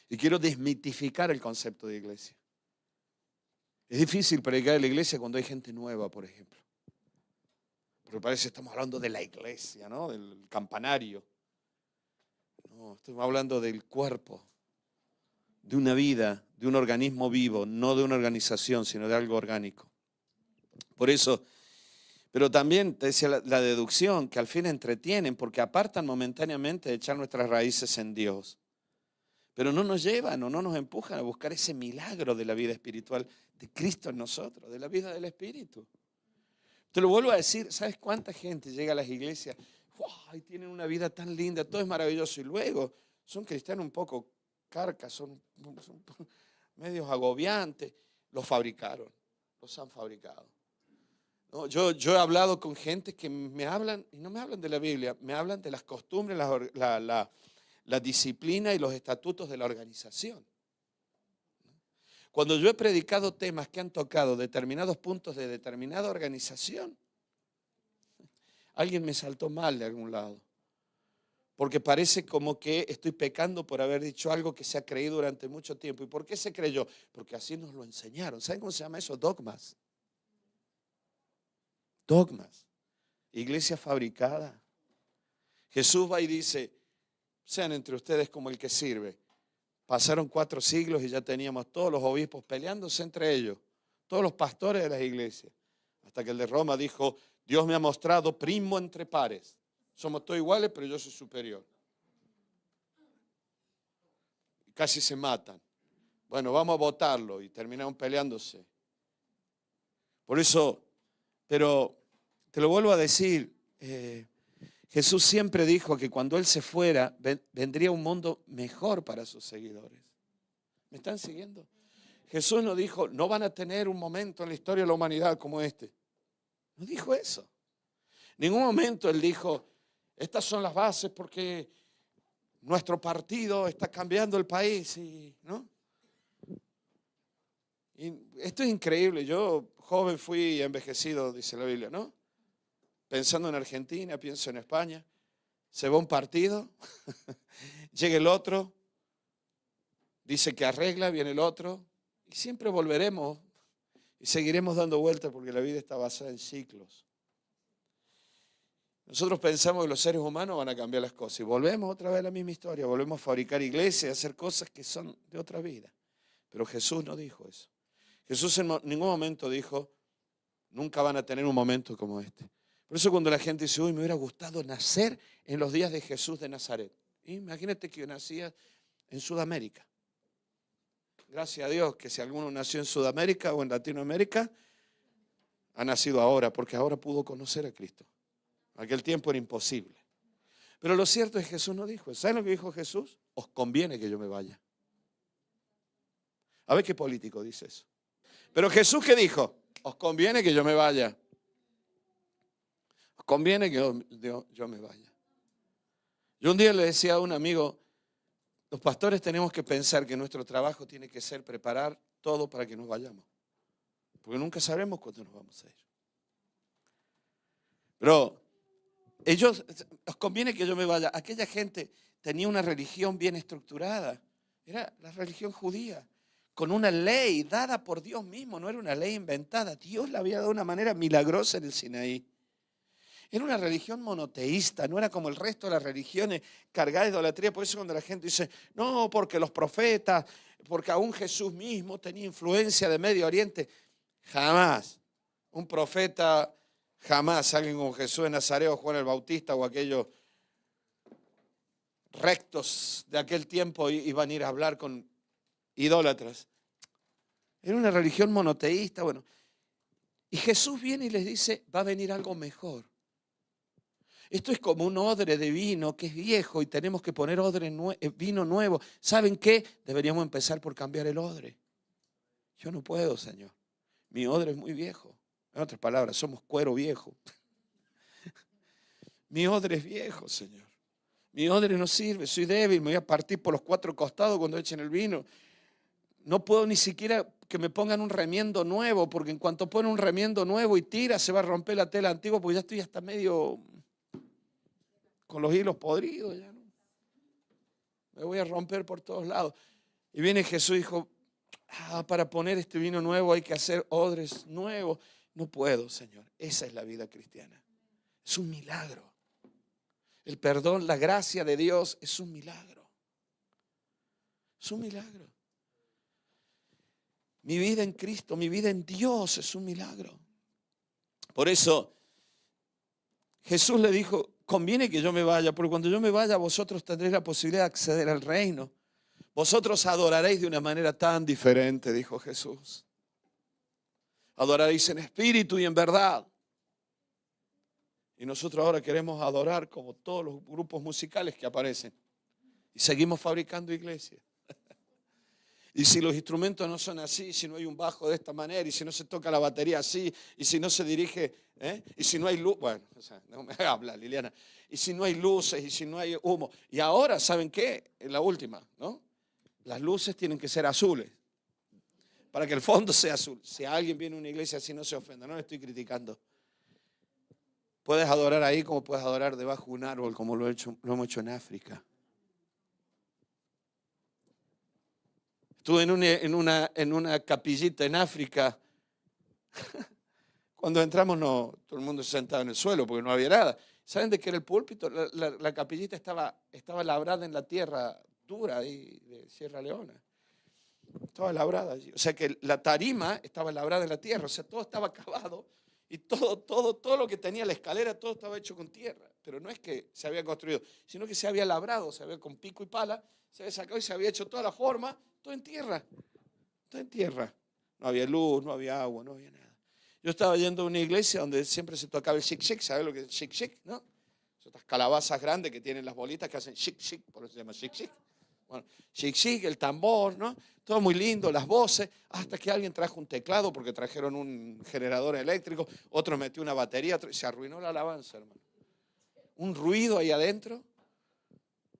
Y quiero desmitificar el concepto de iglesia. Es difícil predicar en la iglesia cuando hay gente nueva, por ejemplo. Porque parece que estamos hablando de la iglesia, ¿no? Del campanario. No, estamos hablando del cuerpo, de una vida, de un organismo vivo, no de una organización, sino de algo orgánico. Por eso, pero también te decía la deducción, que al fin entretienen, porque apartan momentáneamente de echar nuestras raíces en Dios. Pero no nos llevan o no nos empujan a buscar ese milagro de la vida espiritual de Cristo en nosotros, de la vida del Espíritu. Te lo vuelvo a decir, ¿sabes cuánta gente llega a las iglesias? ¡Wow! Y tienen una vida tan linda, todo es maravilloso. Y luego son cristianos un poco carcas, son medios agobiantes. Los fabricaron, los han fabricado. No, yo he hablado con gente que me hablan, y no me hablan de la Biblia, me hablan de las costumbres, la disciplina y los estatutos de la organización. Cuando yo he predicado temas que han tocado determinados puntos de determinada organización, alguien me saltó mal de algún lado. Porque parece como que estoy pecando por haber dicho algo que se ha creído durante mucho tiempo. ¿Y por qué se creyó? Porque así nos lo enseñaron. ¿Saben cómo se llama eso? Dogmas. Dogmas. Iglesia fabricada. Jesús va y dice, sean entre ustedes como el que sirve. Pasaron 4 siglos y ya teníamos todos los obispos peleándose entre ellos, todos los pastores de las iglesias, hasta que el de Roma dijo, Dios me ha mostrado primo entre pares. Somos todos iguales, pero yo soy superior. Casi se matan. Bueno, vamos a votarlo y terminaron peleándose. Por eso, pero te lo vuelvo a decir, Jesús siempre dijo que cuando Él se fuera, vendría un mundo mejor para sus seguidores. ¿Me están siguiendo? Jesús no dijo, no van a tener un momento en la historia de la humanidad como este. No dijo eso. En ningún momento Él dijo, estas son las bases porque nuestro partido está cambiando el país. ¿No? Y esto es increíble. Yo, joven, fui envejecido, dice la Biblia, ¿no? Pensando en Argentina, pienso en España. Se va un partido, llega el otro, dice que arregla, viene el otro, y siempre volveremos y seguiremos dando vueltas porque la vida está basada en ciclos. Nosotros pensamos que los seres humanos van a cambiar las cosas y volvemos otra vez a la misma historia, volvemos a fabricar iglesias, a hacer cosas que son de otra vida. Pero Jesús no dijo eso. Jesús en ningún momento dijo, nunca van a tener un momento como este. Por eso cuando la gente dice, uy, me hubiera gustado nacer en los días de Jesús de Nazaret. Imagínate que yo nacía en Sudamérica. Gracias a Dios que si alguno nació en Sudamérica o en Latinoamérica, ha nacido ahora, porque ahora pudo conocer a Cristo. Aquel tiempo era imposible. Pero lo cierto es que Jesús no dijo eso. ¿Saben lo que dijo Jesús? Os conviene que yo me vaya. A ver qué político dice eso. Pero Jesús, ¿qué dijo? Os conviene que yo me vaya. Os conviene que yo me vaya. Yo un día le decía a un amigo, los pastores tenemos que pensar que nuestro trabajo tiene que ser preparar todo para que nos vayamos. Porque nunca sabremos cuándo nos vamos a ir. Pero os conviene que yo me vaya. Aquella gente tenía una religión bien estructurada. Era la religión judía, con una ley dada por Dios mismo. No era una ley inventada. Dios la había dado de una manera milagrosa en el Sinaí. Era una religión monoteísta, no era como el resto de las religiones cargadas de idolatría. Por eso cuando la gente dice, no, porque los profetas, porque aún Jesús mismo tenía influencia de Medio Oriente. Jamás. Un profeta, jamás alguien como Jesús de Nazaret o Juan el Bautista o aquellos rectos de aquel tiempo iban a ir a hablar con idólatras. Era una religión monoteísta. Bueno, y Jesús viene y les dice, va a venir algo mejor. Esto es como un odre de vino que es viejo y tenemos que poner vino nuevo. ¿Saben qué? Deberíamos empezar por cambiar el odre. Yo no puedo, Señor. Mi odre es muy viejo. En otras palabras, somos cuero viejo. Mi odre es viejo, Señor. Mi odre no sirve, soy débil, me voy a partir por los 4 costados cuando echen el vino. No puedo ni siquiera que me pongan un remiendo nuevo, porque en cuanto ponen un remiendo nuevo y tira, se va a romper la tela antigua, porque ya estoy hasta medio con los hilos podridos, ya no. Me voy a romper por todos lados. Y viene Jesús y dijo, para poner este vino nuevo hay que hacer odres nuevos. No puedo, Señor. Esa es la vida cristiana. Es un milagro. El perdón, la gracia de Dios es un milagro. Es un milagro. Mi vida en Cristo, mi vida en Dios es un milagro. Por eso Jesús le dijo, conviene que yo me vaya, porque cuando yo me vaya vosotros tendréis la posibilidad de acceder al reino. Vosotros adoraréis de una manera tan diferente, dijo Jesús. Adoraréis en espíritu y en verdad. Y nosotros ahora queremos adorar como todos los grupos musicales que aparecen. Y seguimos fabricando iglesias. Y si los instrumentos no son así, si no hay un bajo de esta manera, y si no se toca la batería así, y si no se dirige, y si no hay luz, bueno, o sea, no me habla Liliana, y si no hay luces, y si no hay humo. Y ahora, ¿saben qué? En la última, ¿no? Las luces tienen que ser azules, para que el fondo sea azul. Si alguien viene a una iglesia así, no se ofenda, no le estoy criticando. Puedes adorar ahí como puedes adorar debajo de un árbol, como lo hemos hecho en África. Estuve en una capillita en África. Cuando entramos, no, todo el mundo se sentaba en el suelo porque no había nada. ¿Saben de qué era el púlpito? La capillita estaba labrada en la tierra dura ahí de Sierra Leona. Estaba labrada allí. O sea que la tarima estaba labrada en la tierra. O sea, todo estaba cavado y todo lo que tenía la escalera, todo estaba hecho con tierra. Pero no es que se había construido, sino que se había labrado, se había con pico y pala, se había sacado y se había hecho toda la forma, todo en tierra. Todo en tierra. No había luz, no había agua, no había nada. Yo estaba yendo a una iglesia donde siempre se tocaba el chic-chic. ¿Sabes lo que es el chic-chic? ¿No? Son estas calabazas grandes que tienen las bolitas que hacen chic-chic, por eso se llama chic-chic. Bueno, chic, el tambor, ¿no? Todo muy lindo, las voces, hasta que alguien trajo un teclado porque trajeron un generador eléctrico, otro metió una batería, se arruinó la alabanza, hermano. Un ruido ahí adentro.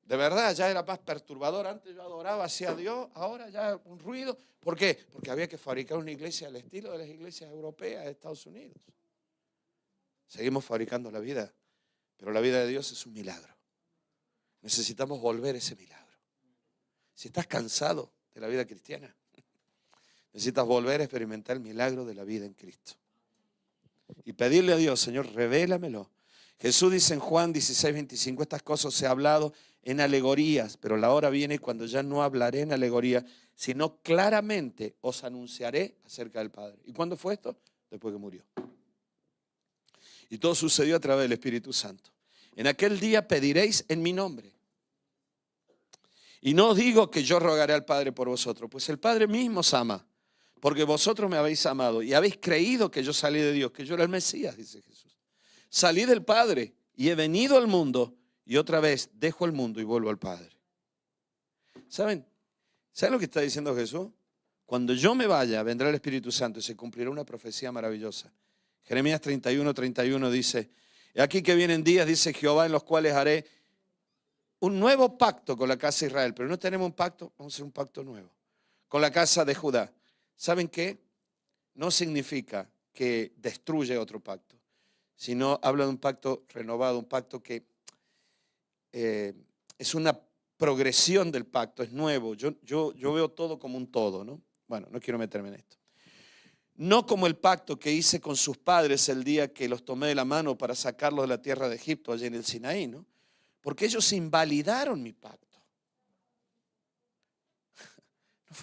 De verdad, ya era más perturbador. Antes yo adoraba hacia Dios, ahora ya un ruido. ¿Por qué? Porque había que fabricar una iglesia al estilo de las iglesias europeas de Estados Unidos. Seguimos fabricando la vida, pero la vida de Dios es un milagro. Necesitamos volver ese milagro. Si estás cansado de la vida cristiana, necesitas volver a experimentar el milagro de la vida en Cristo. Y pedirle a Dios, Señor, revélamelo. Jesús dice en Juan 16:25, estas cosas os he hablado en alegorías, pero la hora viene cuando ya no hablaré en alegoría, sino claramente os anunciaré acerca del Padre. ¿Y cuándo fue esto? Después que murió. Y todo sucedió a través del Espíritu Santo. En aquel día pediréis en mi nombre. Y no os digo que yo rogaré al Padre por vosotros, pues el Padre mismo os ama, porque vosotros me habéis amado y habéis creído que yo salí de Dios, que yo era el Mesías, dice Jesús. Salí del Padre y he venido al mundo y otra vez dejo el mundo y vuelvo al Padre. ¿Saben? ¿Saben lo que está diciendo Jesús? Cuando yo me vaya, vendrá el Espíritu Santo y se cumplirá una profecía maravillosa. Jeremías 31:31 dice, he aquí que vienen días, dice Jehová, en los cuales haré un nuevo pacto con la casa de Israel. Pero no tenemos un pacto, vamos a hacer un pacto nuevo. Con la casa de Judá. ¿Saben qué? No significa que destruye otro pacto, sino habla de un pacto renovado, un pacto que es una progresión del pacto, es nuevo. Yo veo todo como un todo, ¿no? Bueno, no quiero meterme en esto. No como el pacto que hice con sus padres el día que los tomé de la mano para sacarlos de la tierra de Egipto, allí en el Sinaí, ¿no? Porque ellos invalidaron mi pacto.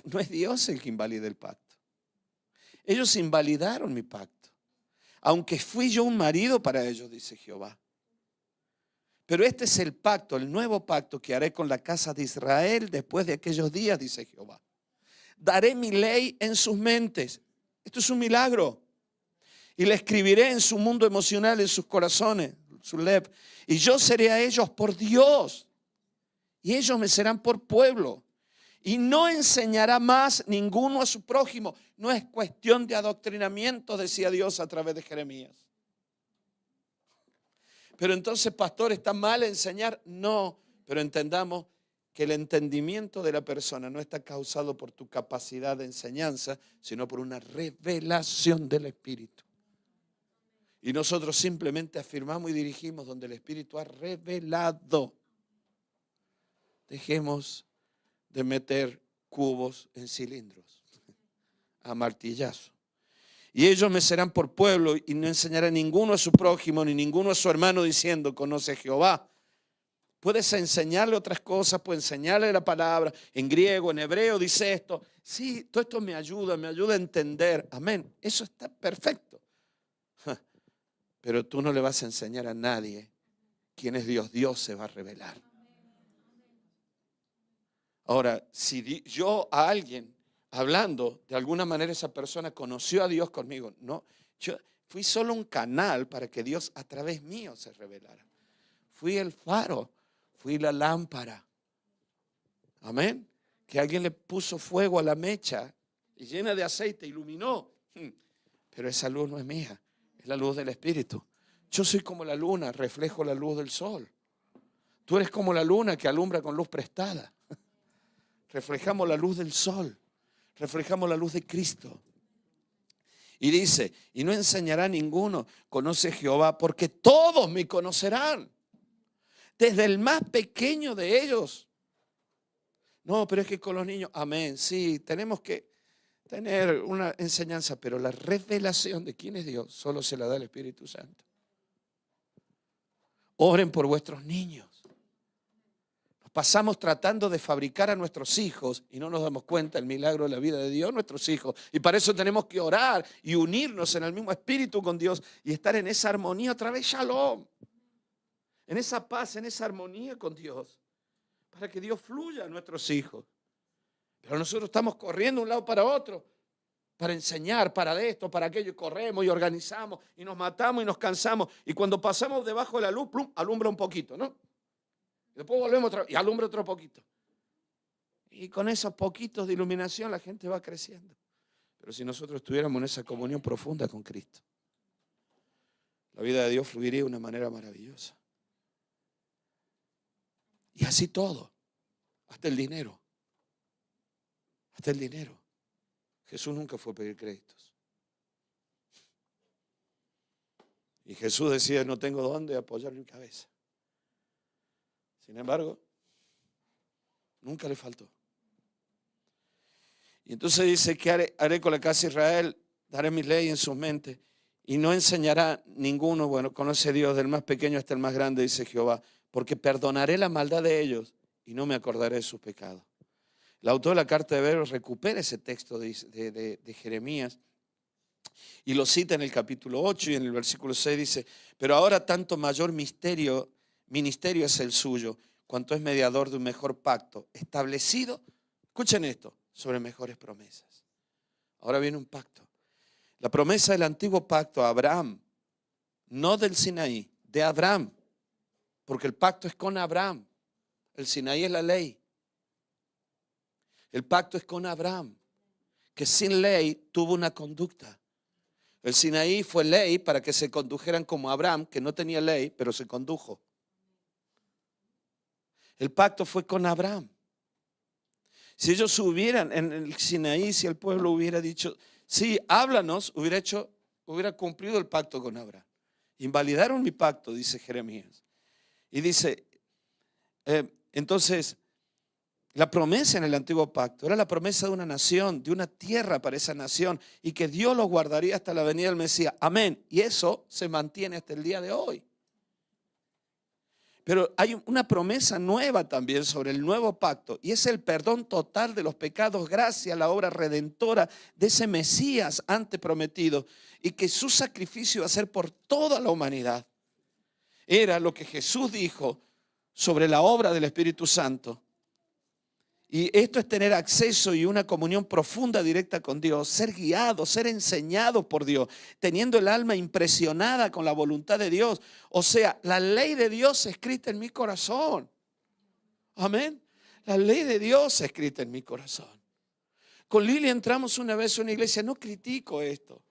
No es Dios el que invalida el pacto. Ellos invalidaron mi pacto. Aunque fui yo un marido para ellos, dice Jehová. Pero este es el pacto, el nuevo pacto que haré con la casa de Israel después de aquellos días, dice Jehová. Daré mi ley en sus mentes. Esto es un milagro. Y la escribiré en su mundo emocional, en sus corazones, su lev. Y yo seré a ellos por Dios. Y ellos me serán por pueblo. Y no enseñará más ninguno a su prójimo. No es cuestión de adoctrinamiento, decía Dios a través de Jeremías. Pero entonces, pastor, ¿está mal enseñar? No, pero entendamos que el entendimiento de la persona no está causado por tu capacidad de enseñanza, sino por una revelación del Espíritu. Y nosotros simplemente afirmamos y dirigimos donde el Espíritu ha revelado. Dejemos de meter cubos en cilindros a martillazo. Y ellos me serán por pueblo y no enseñará ninguno a su prójimo ni ninguno a su hermano diciendo, conoce a Jehová. Puedes enseñarle otras cosas, puedes enseñarle la palabra en griego, en hebreo, dice esto. Sí, todo esto me ayuda a entender. Amén. Eso está perfecto. Pero tú no le vas a enseñar a nadie quién es Dios. Dios se va a revelar. Ahora, si yo a alguien hablando, de alguna manera esa persona conoció a Dios conmigo. No, yo fui solo un canal para que Dios a través mío se revelara. Fui el faro, fui la lámpara. Amén. Que alguien le puso fuego a la mecha y llena de aceite, iluminó. Pero esa luz no es mía, es la luz del Espíritu. Yo soy como la luna, reflejo la luz del sol. Tú eres como la luna que alumbra con luz prestada. Reflejamos la luz del sol. Reflejamos la luz de Cristo. Y dice, y no enseñará a ninguno, conoce a Jehová, porque todos me conocerán. Desde el más pequeño de ellos. No, pero es que con los niños, amén, sí, tenemos que tener una enseñanza, pero la revelación de quién es Dios solo se la da el Espíritu Santo. Oren por vuestros niños. Pasamos tratando de fabricar a nuestros hijos y no nos damos cuenta del milagro de la vida de Dios, nuestros hijos. Y para eso tenemos que orar y unirnos en el mismo espíritu con Dios y estar en esa armonía otra vez, shalom. En esa paz, en esa armonía con Dios. Para que Dios fluya a nuestros hijos. Pero nosotros estamos corriendo de un lado para otro. Para enseñar, para esto, para aquello. Y corremos y organizamos y nos matamos y nos cansamos. Y cuando pasamos debajo de la luz, plum, alumbra un poquito, ¿no? Después volvemos otra, y alumbra otro poquito. Y con esos poquitos de iluminación la gente va creciendo. Pero si nosotros estuviéramos en esa comunión profunda con Cristo, la vida de Dios fluiría de una manera maravillosa. Y así todo, hasta el dinero. Hasta el dinero. Jesús nunca fue a pedir créditos. Y Jesús decía, no tengo dónde apoyar mi cabeza. Sin embargo, nunca le faltó. Y entonces dice, ¿qué haré con la casa de Israel? Daré mi ley en sus mentes. Y no enseñará ninguno, bueno, conoce a Dios, del más pequeño hasta el más grande, dice Jehová, porque perdonaré la maldad de ellos y no me acordaré de sus pecados. El autor de la carta de Hebreos recupera ese texto de Jeremías y lo cita en el capítulo 8 y en el versículo 6 dice, pero ahora tanto mayor ministerio es el suyo, cuanto es mediador de un mejor pacto, establecido, escuchen esto, sobre mejores promesas. Ahora viene un pacto. La promesa del antiguo pacto a Abraham, no del Sinaí, de Abraham, porque el pacto es con Abraham. El Sinaí es la ley. El pacto es con Abraham, que sin ley tuvo una conducta. El Sinaí fue ley para que se condujeran como Abraham, que no tenía ley, pero se condujo. El pacto fue con Abraham. Si ellos hubieran, en el Sinaí, si el pueblo hubiera dicho, sí, háblanos, hubiera cumplido el pacto con Abraham. Invalidaron mi pacto, dice Jeremías. Y dice, entonces, la promesa en el antiguo pacto era la promesa de una nación, de una tierra para esa nación, y que Dios los guardaría hasta la venida del Mesías. Amén. Y eso se mantiene hasta el día de hoy. Pero hay una promesa nueva también sobre el nuevo pacto, y es el perdón total de los pecados gracias a la obra redentora de ese Mesías antes prometido, y que su sacrificio va a ser por toda la humanidad. Era lo que Jesús dijo sobre la obra del Espíritu Santo. Y esto es tener acceso y una comunión profunda, directa con Dios, ser guiado, ser enseñado por Dios, teniendo el alma impresionada con la voluntad de Dios. O sea, la ley de Dios escrita en mi corazón. Amén. La ley de Dios escrita en mi corazón. Con Lili entramos una vez a una iglesia, no critico esto.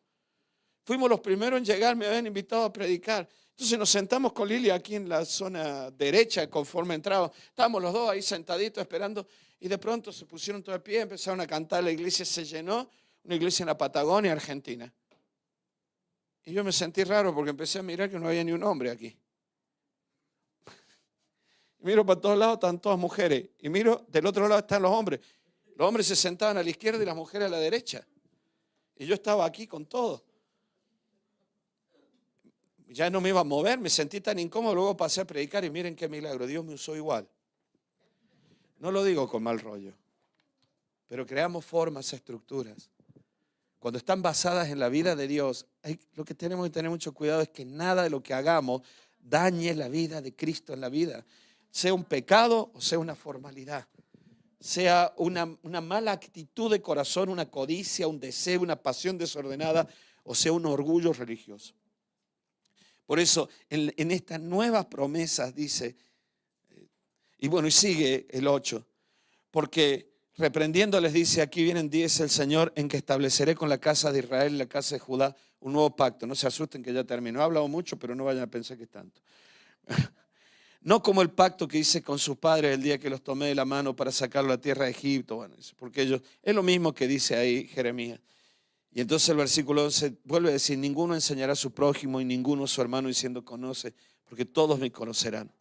Fuimos los primeros en llegar, me habían invitado a predicar. Entonces nos sentamos con Lili aquí en la zona derecha, conforme entraba. Estábamos los dos ahí sentaditos esperando y de pronto se pusieron todo de pie, empezaron a cantar, la iglesia se llenó, una iglesia en la Patagonia, Argentina. Y yo me sentí raro porque empecé a mirar que no había ni un hombre aquí. Y miro para todos lados, están todas mujeres. Y miro, del otro lado están los hombres. Los hombres se sentaban a la izquierda y las mujeres a la derecha. Y yo estaba aquí con todo. Ya no me iba a mover, me sentí tan incómodo, luego pasé a predicar y miren qué milagro, Dios me usó igual. No lo digo con mal rollo, pero creamos formas, estructuras. Cuando están basadas en la vida de Dios, lo que tenemos que tener mucho cuidado es que nada de lo que hagamos dañe la vida de Cristo en la vida. Sea un pecado o sea una formalidad. Sea una mala actitud de corazón, una codicia, un deseo, una pasión desordenada o sea un orgullo religioso. Por eso en estas nuevas promesas dice, y bueno, y sigue el 8, porque reprendiéndoles dice, aquí vienen días el Señor en que estableceré con la casa de Israel y la casa de Judá un nuevo pacto. No se asusten que ya terminó. He hablado mucho, pero no vayan a pensar que es tanto. No como el pacto que hice con sus padres el día que los tomé de la mano para sacarlo a la tierra de Egipto. Bueno, porque ellos, es lo mismo que dice ahí Jeremías. Y entonces el versículo 11 vuelve a decir, ninguno enseñará a su prójimo y ninguno a su hermano diciendo conoce, porque todos me conocerán.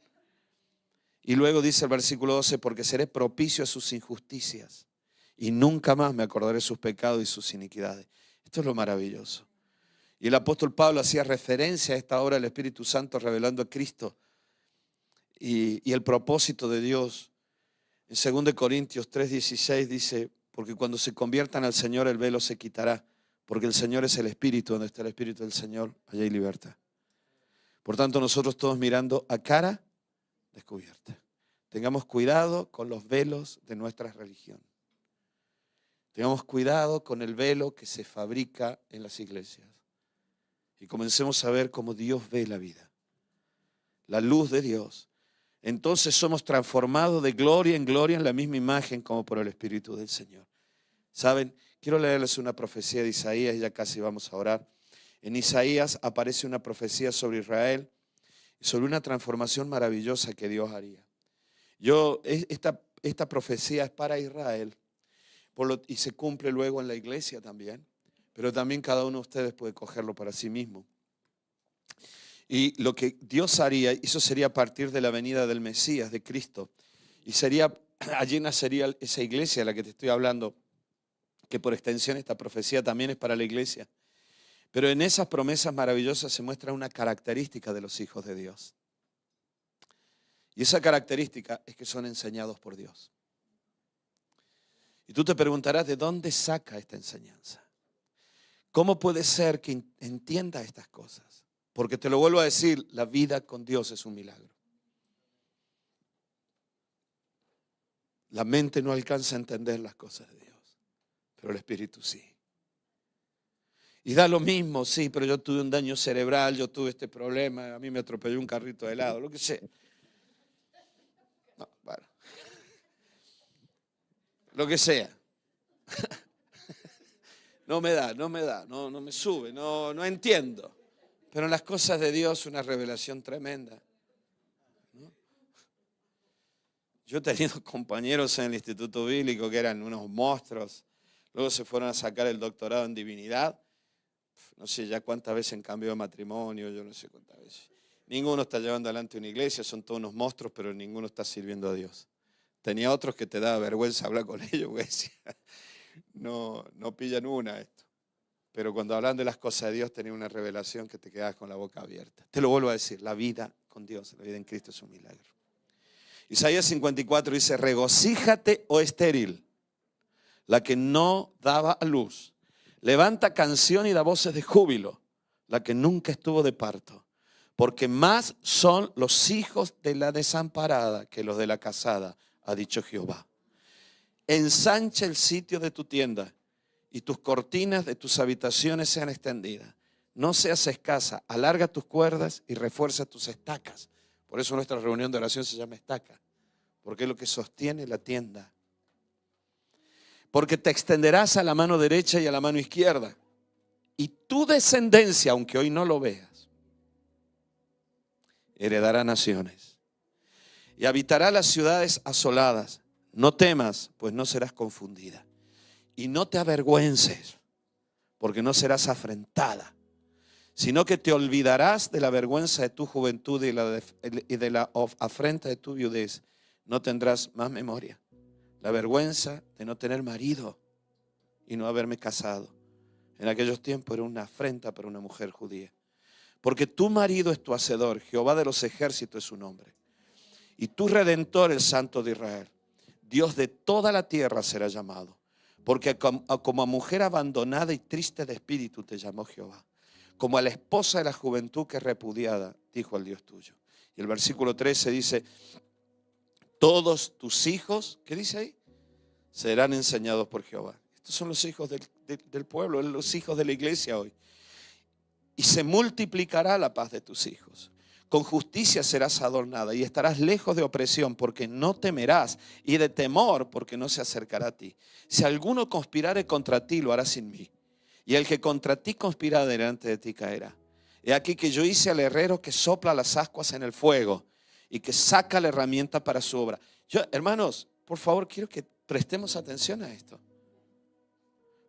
Y luego dice el versículo 12, porque seré propicio a sus injusticias y nunca más me acordaré sus pecados y sus iniquidades. Esto es lo maravilloso. Y el apóstol Pablo hacía referencia a esta obra del Espíritu Santo revelando a Cristo y el propósito de Dios. En 2 Corintios 3:16 dice, porque cuando se conviertan al Señor el velo se quitará. Porque el Señor es el Espíritu, donde está el Espíritu del Señor, allá hay libertad. Por tanto, nosotros todos mirando a cara descubierta. Tengamos cuidado con los velos de nuestra religión. Tengamos cuidado con el velo que se fabrica en las iglesias. Y comencemos a ver cómo Dios ve la vida. La luz de Dios entonces somos transformados de gloria en la misma imagen como por el Espíritu del Señor. ¿Saben? Quiero leerles una profecía de Isaías, ya casi vamos a orar. En Isaías aparece una profecía sobre Israel, sobre una transformación maravillosa que Dios haría. Esta profecía es para Israel y se cumple luego en la iglesia también, pero también cada uno de ustedes puede cogerlo para sí mismo. Y lo que Dios haría, eso sería a partir de la venida del Mesías, de Cristo. Y allí nacería esa iglesia de la que te estoy hablando, que por extensión esta profecía también es para la iglesia. Pero en esas promesas maravillosas se muestra una característica de los hijos de Dios. Y esa característica es que son enseñados por Dios. Y tú te preguntarás, ¿de dónde saca esta enseñanza? ¿Cómo puede ser que entienda estas cosas? Porque te lo vuelvo a decir, la vida con Dios es un milagro. La mente no alcanza a entender las cosas de Dios, pero el Espíritu sí. Y da lo mismo, sí, pero yo tuve un daño cerebral, yo tuve este problema, a mí me atropelló un carrito de helado, lo que sea. No, bueno. Lo que sea. No me da, no me sube, no entiendo. Pero en las cosas de Dios una revelación tremenda, ¿no? Yo he tenido compañeros en el Instituto Bíblico que eran unos monstruos, luego se fueron a sacar el doctorado en divinidad, no sé ya cuántas veces en cambio de matrimonio, yo no sé cuántas veces. Ninguno está llevando adelante una iglesia, son todos unos monstruos, pero ninguno está sirviendo a Dios. Tenía otros que te daba vergüenza hablar con ellos, porque decía, no pillan una esto. Pero cuando hablan de las cosas de Dios tenía una revelación que te quedas con la boca abierta. Te lo vuelvo a decir, la vida con Dios, la vida en Cristo es un milagro. Isaías 54 dice, regocíjate, oh estéril, la que no daba a luz. Levanta canción y da voces de júbilo, la que nunca estuvo de parto. Porque más son los hijos de la desamparada que los de la casada, ha dicho Jehová. Ensancha el sitio de tu tienda y tus cortinas de tus habitaciones sean extendidas. No seas escasa, alarga tus cuerdas y refuerza tus estacas. Por eso nuestra reunión de oración se llama estaca, porque es lo que sostiene la tienda. Porque te extenderás a la mano derecha y a la mano izquierda. Y tu descendencia, aunque hoy no lo veas, heredará naciones y habitará las ciudades asoladas. No temas, pues no serás confundida. Y no te avergüences, porque no serás afrentada, sino que te olvidarás de la vergüenza de tu juventud y de la afrenta de tu viudez. No tendrás más memoria. La vergüenza de no tener marido y no haberme casado. En aquellos tiempos era una afrenta para una mujer judía. Porque tu marido es tu hacedor, Jehová de los ejércitos es su nombre. Y tu redentor, el Santo de Israel. Dios de toda la tierra será llamado. Porque como a mujer abandonada y triste de espíritu te llamó Jehová. Como a la esposa de la juventud que es repudiada, dijo el Dios tuyo. Y el versículo 13 dice, todos tus hijos, ¿qué dice ahí? Serán enseñados por Jehová. Estos son los hijos del pueblo, los hijos de la iglesia hoy. Y se multiplicará la paz de tus hijos. Con justicia serás adornada y estarás lejos de opresión, porque no temerás, y de temor, porque no se acercará a ti. Si alguno conspirare contra ti, lo hará sin mí. Y el que contra ti conspira delante de ti caerá. He aquí que yo hice al herrero que sopla las ascuas en el fuego y que saca la herramienta para su obra. Hermanos, por favor, quiero que prestemos atención a esto.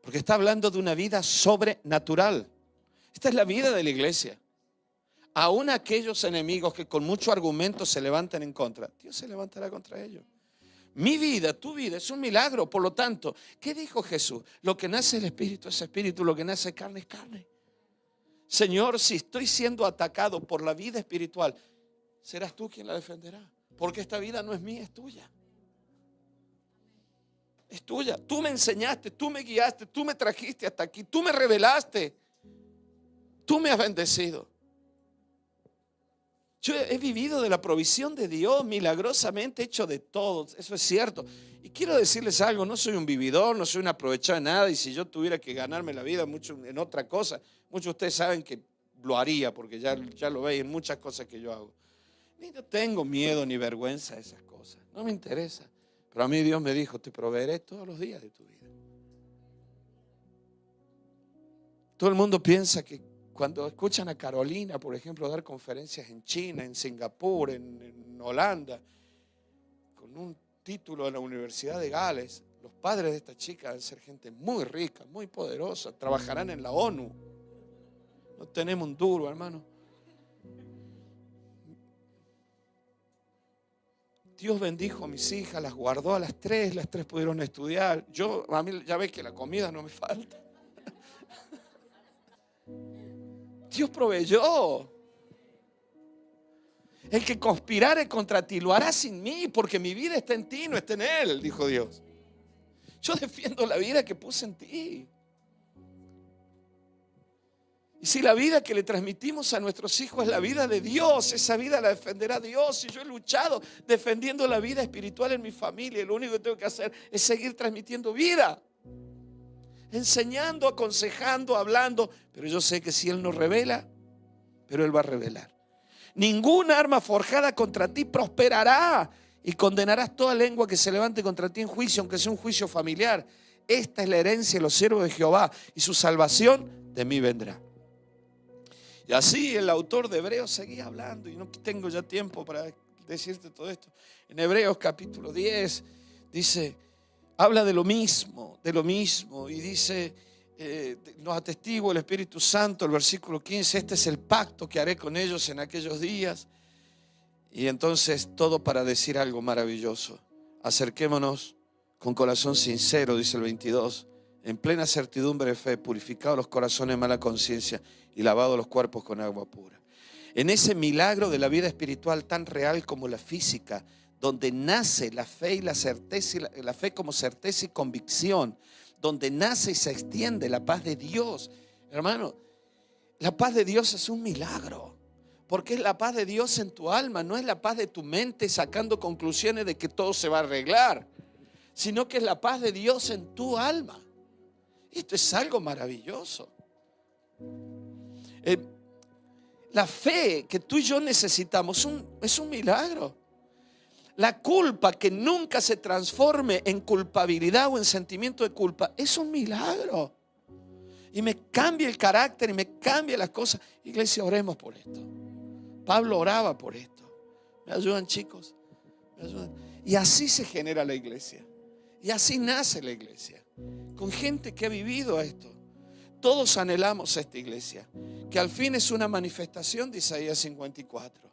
Porque está hablando de una vida sobrenatural. Esta es la vida de la iglesia. Aún aquellos enemigos que con mucho argumento se levantan en contra, Dios se levantará contra ellos. Mi vida, tu vida es un milagro. Por lo tanto, ¿qué dijo Jesús? Lo que nace del espíritu es espíritu, lo que nace de carne es carne. Señor, si estoy siendo atacado por la vida espiritual, serás tú quien la defenderá. Porque esta vida no es mía, es tuya. Es tuya. Tú me enseñaste, tú me guiaste, tú me trajiste hasta aquí, tú me revelaste. Tú me has bendecido. Yo he vivido de la provisión de Dios, milagrosamente hecho de todo, eso es cierto. Y quiero decirles algo, no soy un vividor, no soy un aprovechado de nada, y si yo tuviera que ganarme la vida mucho en otra cosa, muchos de ustedes saben que lo haría, porque ya lo veis en muchas cosas que yo hago. Ni no tengo miedo ni vergüenza de esas cosas. No me interesa. Pero a mí Dios me dijo, te proveeré todos los días de tu vida. Todo el mundo piensa que cuando escuchan a Carolina, por ejemplo, dar conferencias en China, en Singapur, en Holanda, con un título de la Universidad de Gales, los padres de esta chica deben ser gente muy rica, muy poderosa, trabajarán en la ONU. No tenemos un duro, hermano. Dios bendijo a mis hijas, las guardó a las tres pudieron estudiar. A mí ya ves que la comida no me falta. Dios proveyó. El que conspirare contra ti lo hará sin mí, porque mi vida está en ti, no está en él, dijo Dios. Yo defiendo la vida que puse en ti. Y si la vida que le transmitimos a nuestros hijos es la vida de Dios, esa vida la defenderá Dios. Y yo he luchado defendiendo la vida espiritual en mi familia. Y lo único que tengo que hacer es seguir transmitiendo vida. Enseñando, aconsejando, hablando. Pero yo sé que si Él nos revela, pero Él va a revelar. Ninguna arma forjada contra ti prosperará. Y condenarás toda lengua que se levante contra ti en juicio, aunque sea un juicio familiar. Esta es la herencia de los siervos de Jehová. Y su salvación de mí vendrá. Y así el autor de Hebreos seguía hablando, y no tengo ya tiempo para decirte todo esto. En Hebreos capítulo 10 dice, habla de lo mismo, y dice, nos atestigua el Espíritu Santo, el versículo 15, este es el pacto que haré con ellos en aquellos días. Y entonces todo para decir algo maravilloso. Acerquémonos con corazón sincero, dice el 22, en plena certidumbre de fe, purificados los corazones de mala conciencia y lavados los cuerpos con agua pura. En ese milagro de la vida espiritual tan real como la física, donde nace la fe y la certeza, la fe como certeza y convicción, donde nace y se extiende la paz de Dios. Hermano, la paz de Dios es un milagro, porque es la paz de Dios en tu alma, no es la paz de tu mente sacando conclusiones de que todo se va a arreglar, sino que es la paz de Dios en tu alma. Esto es algo maravilloso. La fe que tú y yo necesitamos es un milagro. La culpa que nunca se transforme en culpabilidad o en sentimiento de culpa es un milagro. Y me cambia el carácter y me cambia las cosas. Iglesia, oremos por esto. Pablo oraba por esto. ¿Me ayudan, chicos? ¿Me ayudan? Y así se genera la iglesia. Y así nace la iglesia. Con gente que ha vivido esto. Todos anhelamos esta iglesia, que al fin es una manifestación de Isaías 54.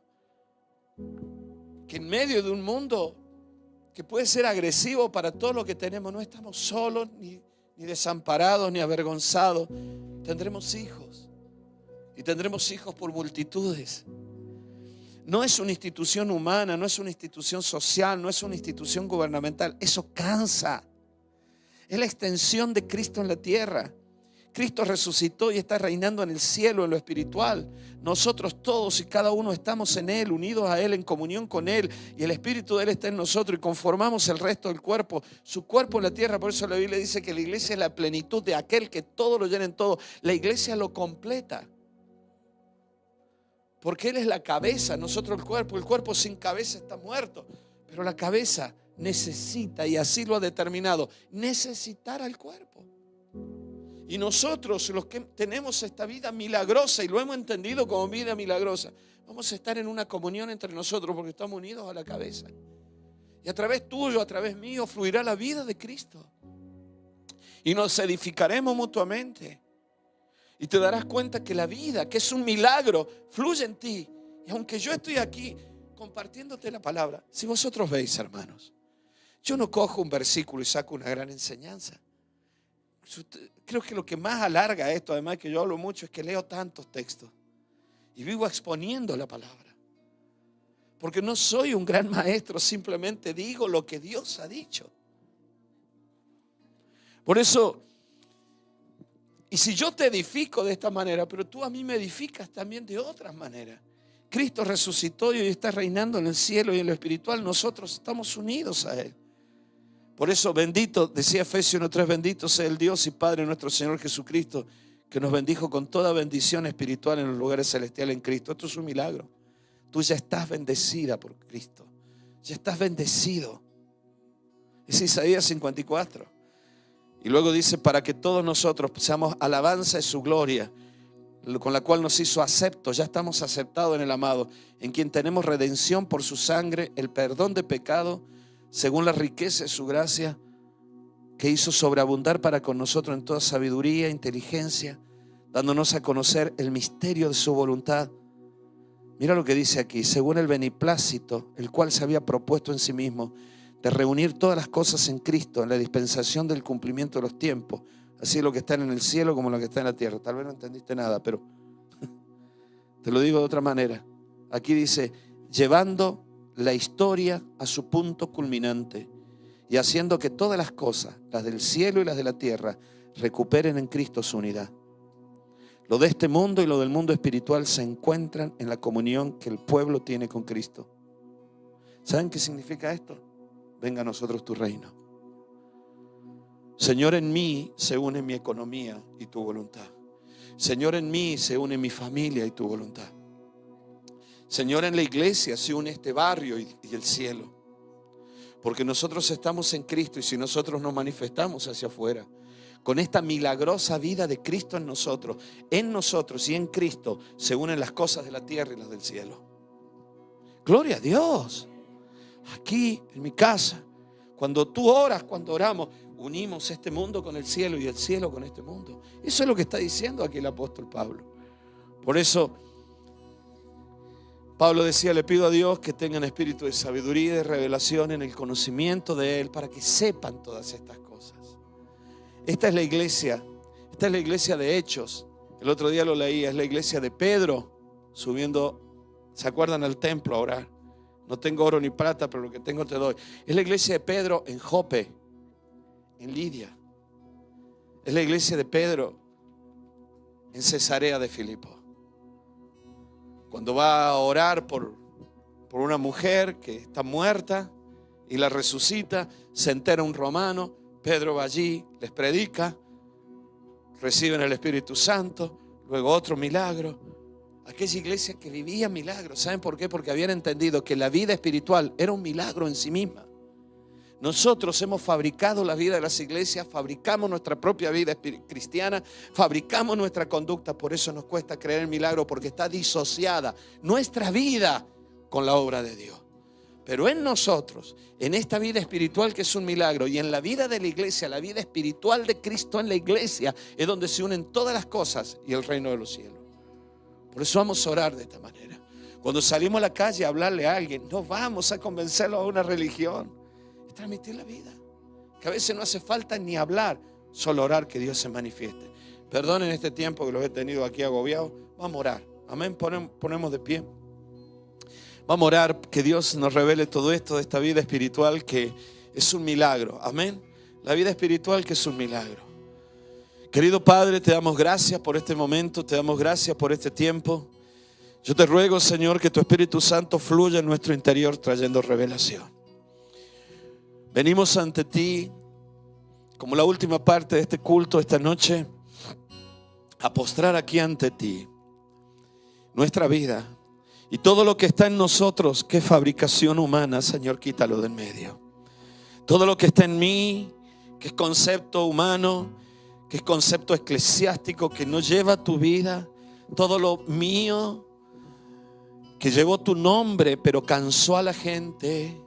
Que en medio de un mundo que puede ser agresivo para todo lo que tenemos, no estamos solos, ni desamparados, ni avergonzados. Tendremos hijos. Y tendremos hijos por multitudes. No es una institución humana, no es una institución social, no es una institución gubernamental. Eso cansa. Es la extensión de Cristo en la tierra. Cristo resucitó y está reinando en el cielo, en lo espiritual. Nosotros todos y cada uno estamos en Él, unidos a Él, en comunión con Él. Y el Espíritu de Él está en nosotros y conformamos el resto del cuerpo. Su cuerpo en la tierra, por eso la Biblia dice que la iglesia es la plenitud de aquel que todo lo llena en todo. La iglesia lo completa. Porque Él es la cabeza, nosotros el cuerpo. El cuerpo sin cabeza está muerto. Pero la cabeza necesita, y así lo ha determinado, necesitar al cuerpo. Y nosotros, los que tenemos esta vida milagrosa y lo hemos entendido como vida milagrosa, vamos a estar en una comunión entre nosotros porque estamos unidos a la cabeza. Y a través tuyo, a través mío, fluirá la vida de Cristo. Y nos edificaremos mutuamente. Y te darás cuenta que la vida, que es un milagro, fluye en ti. Y aunque yo estoy aquí compartiéndote la palabra, si vosotros veis, hermanos, yo no cojo un versículo y saco una gran enseñanza. Creo que lo que más alarga esto, además que yo hablo mucho, es que leo tantos textos y vivo exponiendo la palabra. Porque no soy un gran maestro, simplemente digo lo que Dios ha dicho. Por eso, y si yo te edifico de esta manera, pero tú a mí me edificas también de otras maneras. Cristo resucitó y hoy está reinando en el cielo y en lo espiritual. Nosotros estamos unidos a Él. Por eso bendito, decía Efesios 1:3, bendito sea el Dios y Padre nuestro Señor Jesucristo, que nos bendijo con toda bendición espiritual en los lugares celestiales en Cristo. Esto es un milagro. Tú ya estás bendecida por Cristo. Ya estás bendecido. Es Isaías 54. Y luego dice, para que todos nosotros seamos alabanza de su gloria, con la cual nos hizo aceptos. Ya estamos aceptados en el amado, en quien tenemos redención por su sangre, el perdón de pecado, según la riqueza de su gracia, que hizo sobreabundar para con nosotros en toda sabiduría, inteligencia, dándonos a conocer el misterio de su voluntad. Mira lo que dice aquí, según el beneplácito, el cual se había propuesto en sí mismo, de reunir todas las cosas en Cristo, en la dispensación del cumplimiento de los tiempos, así lo que está en el cielo como lo que está en la tierra. Tal vez no entendiste nada, pero te lo digo de otra manera. Aquí dice, llevando la historia a su punto culminante y haciendo que todas las cosas, las del cielo y las de la tierra, recuperen en Cristo su unidad. Lo de este mundo y lo del mundo espiritual se encuentran en la comunión que el pueblo tiene con Cristo. ¿Saben qué significa esto? Venga a nosotros tu reino. Señor, en mí se une mi economía y tu voluntad. Señor, en mí se une mi familia y tu voluntad. Señor, en la iglesia se une este barrio y el cielo. Porque nosotros estamos en Cristo y si nosotros nos manifestamos hacia afuera, con esta milagrosa vida de Cristo en nosotros y en Cristo se unen las cosas de la tierra y las del cielo. Gloria a Dios. Aquí en mi casa, cuando tú oras, cuando oramos, unimos este mundo con el cielo y el cielo con este mundo. Eso es lo que está diciendo aquí el apóstol Pablo. Por eso Pablo decía, le pido a Dios que tengan espíritu de sabiduría y de revelación en el conocimiento de Él para que sepan todas estas cosas. Esta es la iglesia de Hechos. El otro día lo leí, es la iglesia de Pedro subiendo, ¿se acuerdan? Al templo a orar. No tengo oro ni plata, pero lo que tengo te doy. Es la iglesia de Pedro en Jope, en Lidia. Es la iglesia de Pedro en Cesarea de Filipo. Cuando va a orar por una mujer que está muerta y la resucita, se entera un romano. Pedro va allí, les predica, reciben el Espíritu Santo, luego otro milagro. Aquella iglesia que vivía milagros, ¿saben por qué? Porque habían entendido que la vida espiritual era un milagro en sí misma. Nosotros hemos fabricado la vida de las iglesias, fabricamos nuestra propia vida cristiana, fabricamos nuestra conducta, por eso nos cuesta creer en milagro, porque está disociada nuestra vida con la obra de Dios. Pero en nosotros, en esta vida espiritual que es un milagro, y en la vida de la iglesia, la vida espiritual de Cristo en la iglesia, es donde se unen todas las cosas y el reino de los cielos. Por eso vamos a orar de esta manera. Cuando salimos a la calle a hablarle a alguien, no vamos a convencerlo a una religión, es transmitir la vida. Que a veces no hace falta ni hablar, solo orar que Dios se manifieste. Perdonen este tiempo que los he tenido aquí agobiados. Vamos a orar. Amén, ponemos de pie. Vamos a orar que Dios nos revele todo esto de esta vida espiritual que es un milagro. Amén. La vida espiritual que es un milagro. Querido Padre, te damos gracias por este momento, te damos gracias por este tiempo. Yo te ruego, Señor, que tu Espíritu Santo fluya en nuestro interior trayendo revelación. Venimos ante ti como la última parte de este culto esta noche a postrar aquí ante ti nuestra vida. Y todo lo que está en nosotros, que es fabricación humana, Señor, quítalo de en medio. Todo lo que está en mí, que es concepto humano, que es concepto eclesiástico, que no lleva tu vida. Todo lo mío, que llevó tu nombre, pero cansó a la gente,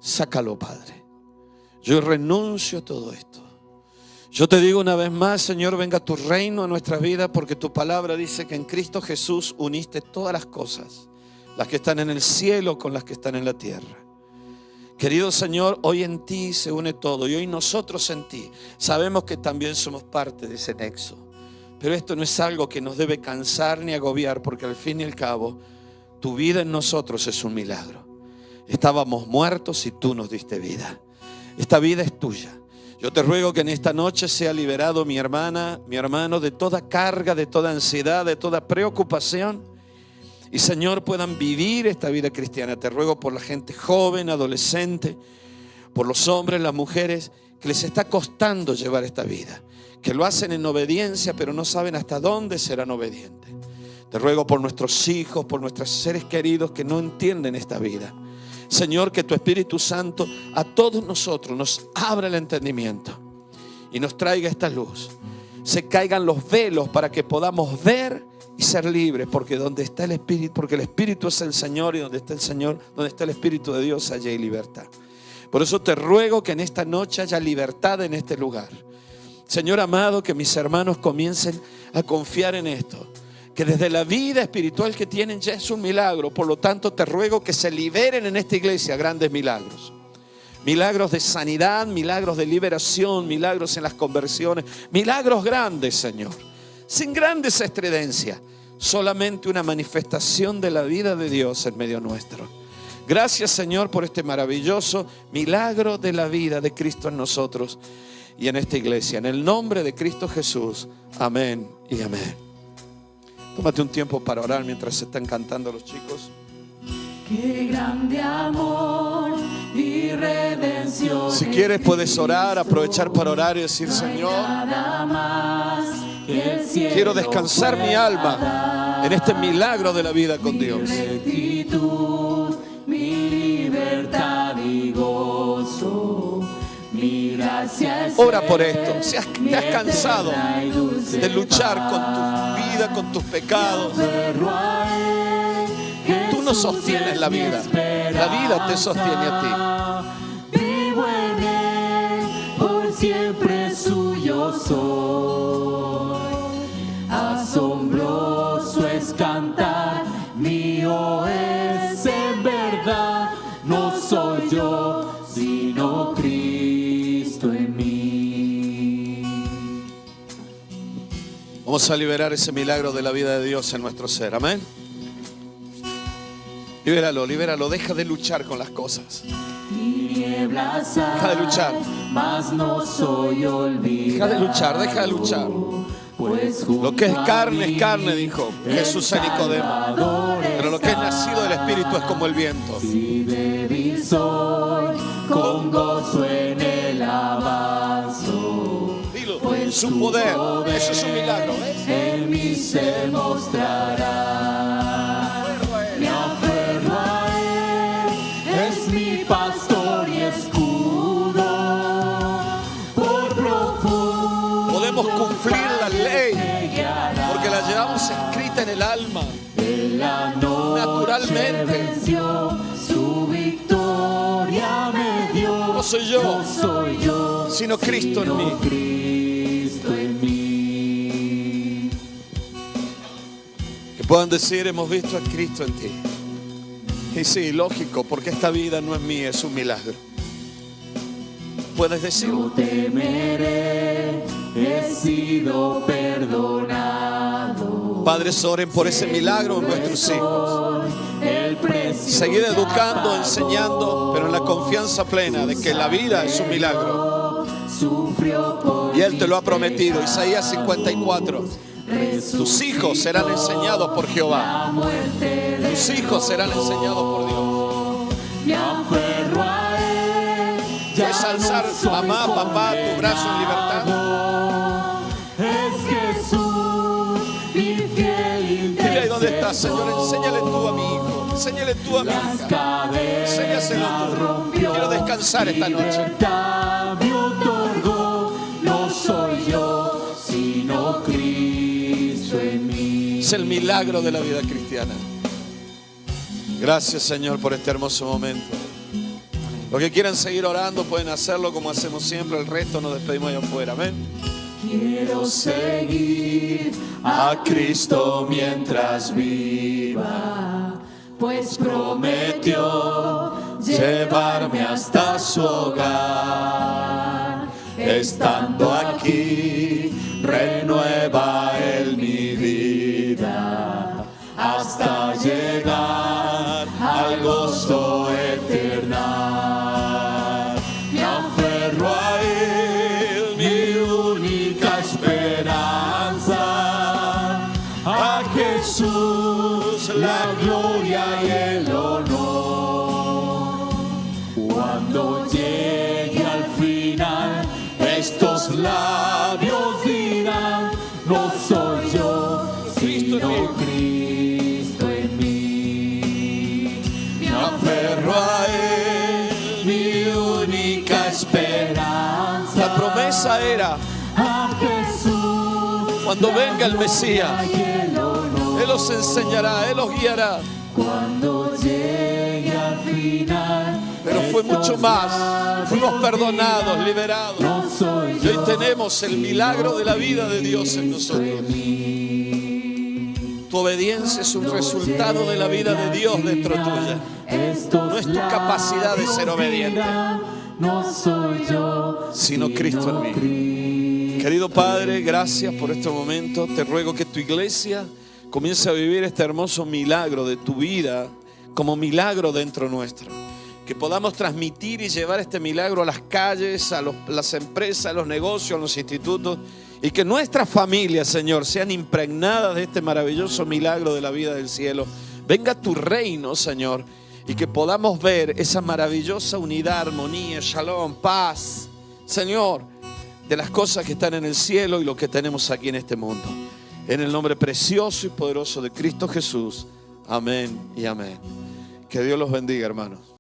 sácalo, Padre. Yo renuncio a todo esto. Yo te digo una vez más, Señor, venga tu reino a nuestra vida, porque tu palabra dice que en Cristo Jesús uniste todas las cosas, las que están en el cielo con las que están en la tierra. Querido Señor, hoy en ti se une todo y hoy nosotros en ti sabemos que también somos parte de ese nexo. Pero esto no es algo que nos debe cansar ni agobiar, porque al fin y al cabo tu vida en nosotros es un milagro. Estábamos muertos y tú nos diste vida. Esta vida es tuya. Yo te ruego que en esta noche sea liberado mi hermana, mi hermano, de toda carga, de toda ansiedad, de toda preocupación. Y Señor, puedan vivir esta vida cristiana. Te ruego por la gente joven, adolescente, por los hombres, las mujeres, que les está costando llevar esta vida, que lo hacen en obediencia, pero no saben hasta dónde serán obedientes. Te ruego por nuestros hijos, por nuestros seres queridos que no entienden esta vida. Señor, que tu Espíritu Santo a todos nosotros nos abra el entendimiento y nos traiga esta luz. Se caigan los velos para que podamos ver y ser libres, porque donde está el Espíritu, porque el Espíritu es el Señor, y donde está el Señor, donde está el Espíritu de Dios, allí hay libertad. Por eso te ruego que en esta noche haya libertad en este lugar. Señor amado, que mis hermanos comiencen a confiar en esto, que desde la vida espiritual que tienen ya es un milagro. Por lo tanto te ruego que se liberen en esta iglesia grandes milagros. Milagros de sanidad, milagros de liberación, milagros en las conversiones, milagros grandes, Señor, sin grandes estridencias, solamente una manifestación de la vida de Dios en medio nuestro. Gracias, Señor, por este maravilloso milagro de la vida de Cristo en nosotros y en esta iglesia. En el nombre de Cristo Jesús, amén y amén. Tómate un tiempo para orar mientras se están cantando los chicos. Qué grande amor y redención. Si quieres puedes orar, aprovechar para orar y decir: Señor, quiero descansar mi alma en este milagro de la vida con Dios. Mi libertad y gozo, mi gracia es. Ora por esto. Si te has cansado de luchar con tu vida, con tus pecados, tú no sostienes la vida. La vida te sostiene a ti. Vivo en él, por siempre suyo soy. Asombroso es cantar, mío es en verdad. No soy yo, sino Cristo en mí. Vamos a liberar ese milagro de la vida de Dios en nuestro ser. Amén. Libéralo, libéralo. Deja de luchar con las cosas. Deja de luchar. Mas no soy olvidado. Deja de luchar, deja de luchar. Pues lo que es carne, dijo Jesús a Nicodemo. Pero lo que es nacido del Espíritu es como el viento. Si débil soy, con gozo en el avanzo. Dilo, pues su poder, eso es un milagro, ¿ves? En mí se mostrará. Me aferro a él, es mi pastor y escudo. Por profundo podemos cumplir la ley porque la llevamos escrita en el alma. Naturalmente venció, su victoria me dio. No soy yo, sino Cristo en mí. Cristo en mí. Que puedan decir: hemos visto a Cristo en ti. Y sí, lógico, porque esta vida no es mía, es un milagro. Puedes decirlo. No temeré, he sido perdonado. Padres, oren por ese milagro en nuestros hijos. Seguir educando, enseñando, pero en la confianza plena de que la vida es un milagro. Y Él te lo ha prometido. Isaías 54. Tus hijos serán enseñados por Jehová. Tus hijos serán enseñados por Dios. Me aferro a él. ¿Quieres alzar, mamá, papá, tu brazo en libertad? Es Jesús, mi fiel. Dile ahí donde estás, Señor. Enséñale tú a mi hijo. Enséñale tú a mi hija. Enséñaselo tú. Quiero descansar esta noche. Me otorgó, no soy yo, sino Cristo en mí. Es el milagro de la vida cristiana. Gracias, Señor, por este hermoso momento. Los que quieran seguir orando pueden hacerlo como hacemos siempre. El resto nos despedimos allá afuera. Amén. Quiero seguir a Cristo mientras viva, pues prometió llevarme hasta su hogar. Estando aquí, renueva Él mi vida, hasta llegar al gozo eternal. Me aferro a Él, mi única esperanza, a Jesús la gloria y el honor. Cuando llegue al final, estos labios dirán: no soy yo, sino Cristo. aferro a Él, mi única esperanza. La promesa era, A Jesús, cuando venga el Mesías, y el honor. Él los enseñará, Él los guiará. Cuando llegue al final, Pero fue mucho más. Fuimos perdonados, liberados. no soy Y hoy yo, tenemos el milagro de la vida de Dios en nosotros. Tu obediencia es un resultado de la vida de Dios dentro tuya. No es tu capacidad de ser obediente, no soy yo, sino Cristo en mí. Querido Padre, gracias por este momento. Te ruego que tu iglesia comience a vivir este hermoso milagro de tu vida como milagro dentro nuestro. Que podamos transmitir y llevar este milagro a las calles, a las empresas, a los negocios, a los institutos. Y que nuestras familias, Señor, sean impregnadas de este maravilloso milagro de la vida del cielo. Venga tu reino, Señor, y que podamos ver esa maravillosa unidad, armonía, shalom, paz, Señor, de las cosas que están en el cielo y lo que tenemos aquí en este mundo. En el nombre precioso y poderoso de Cristo Jesús. Amén y amén. Que Dios los bendiga, hermanos.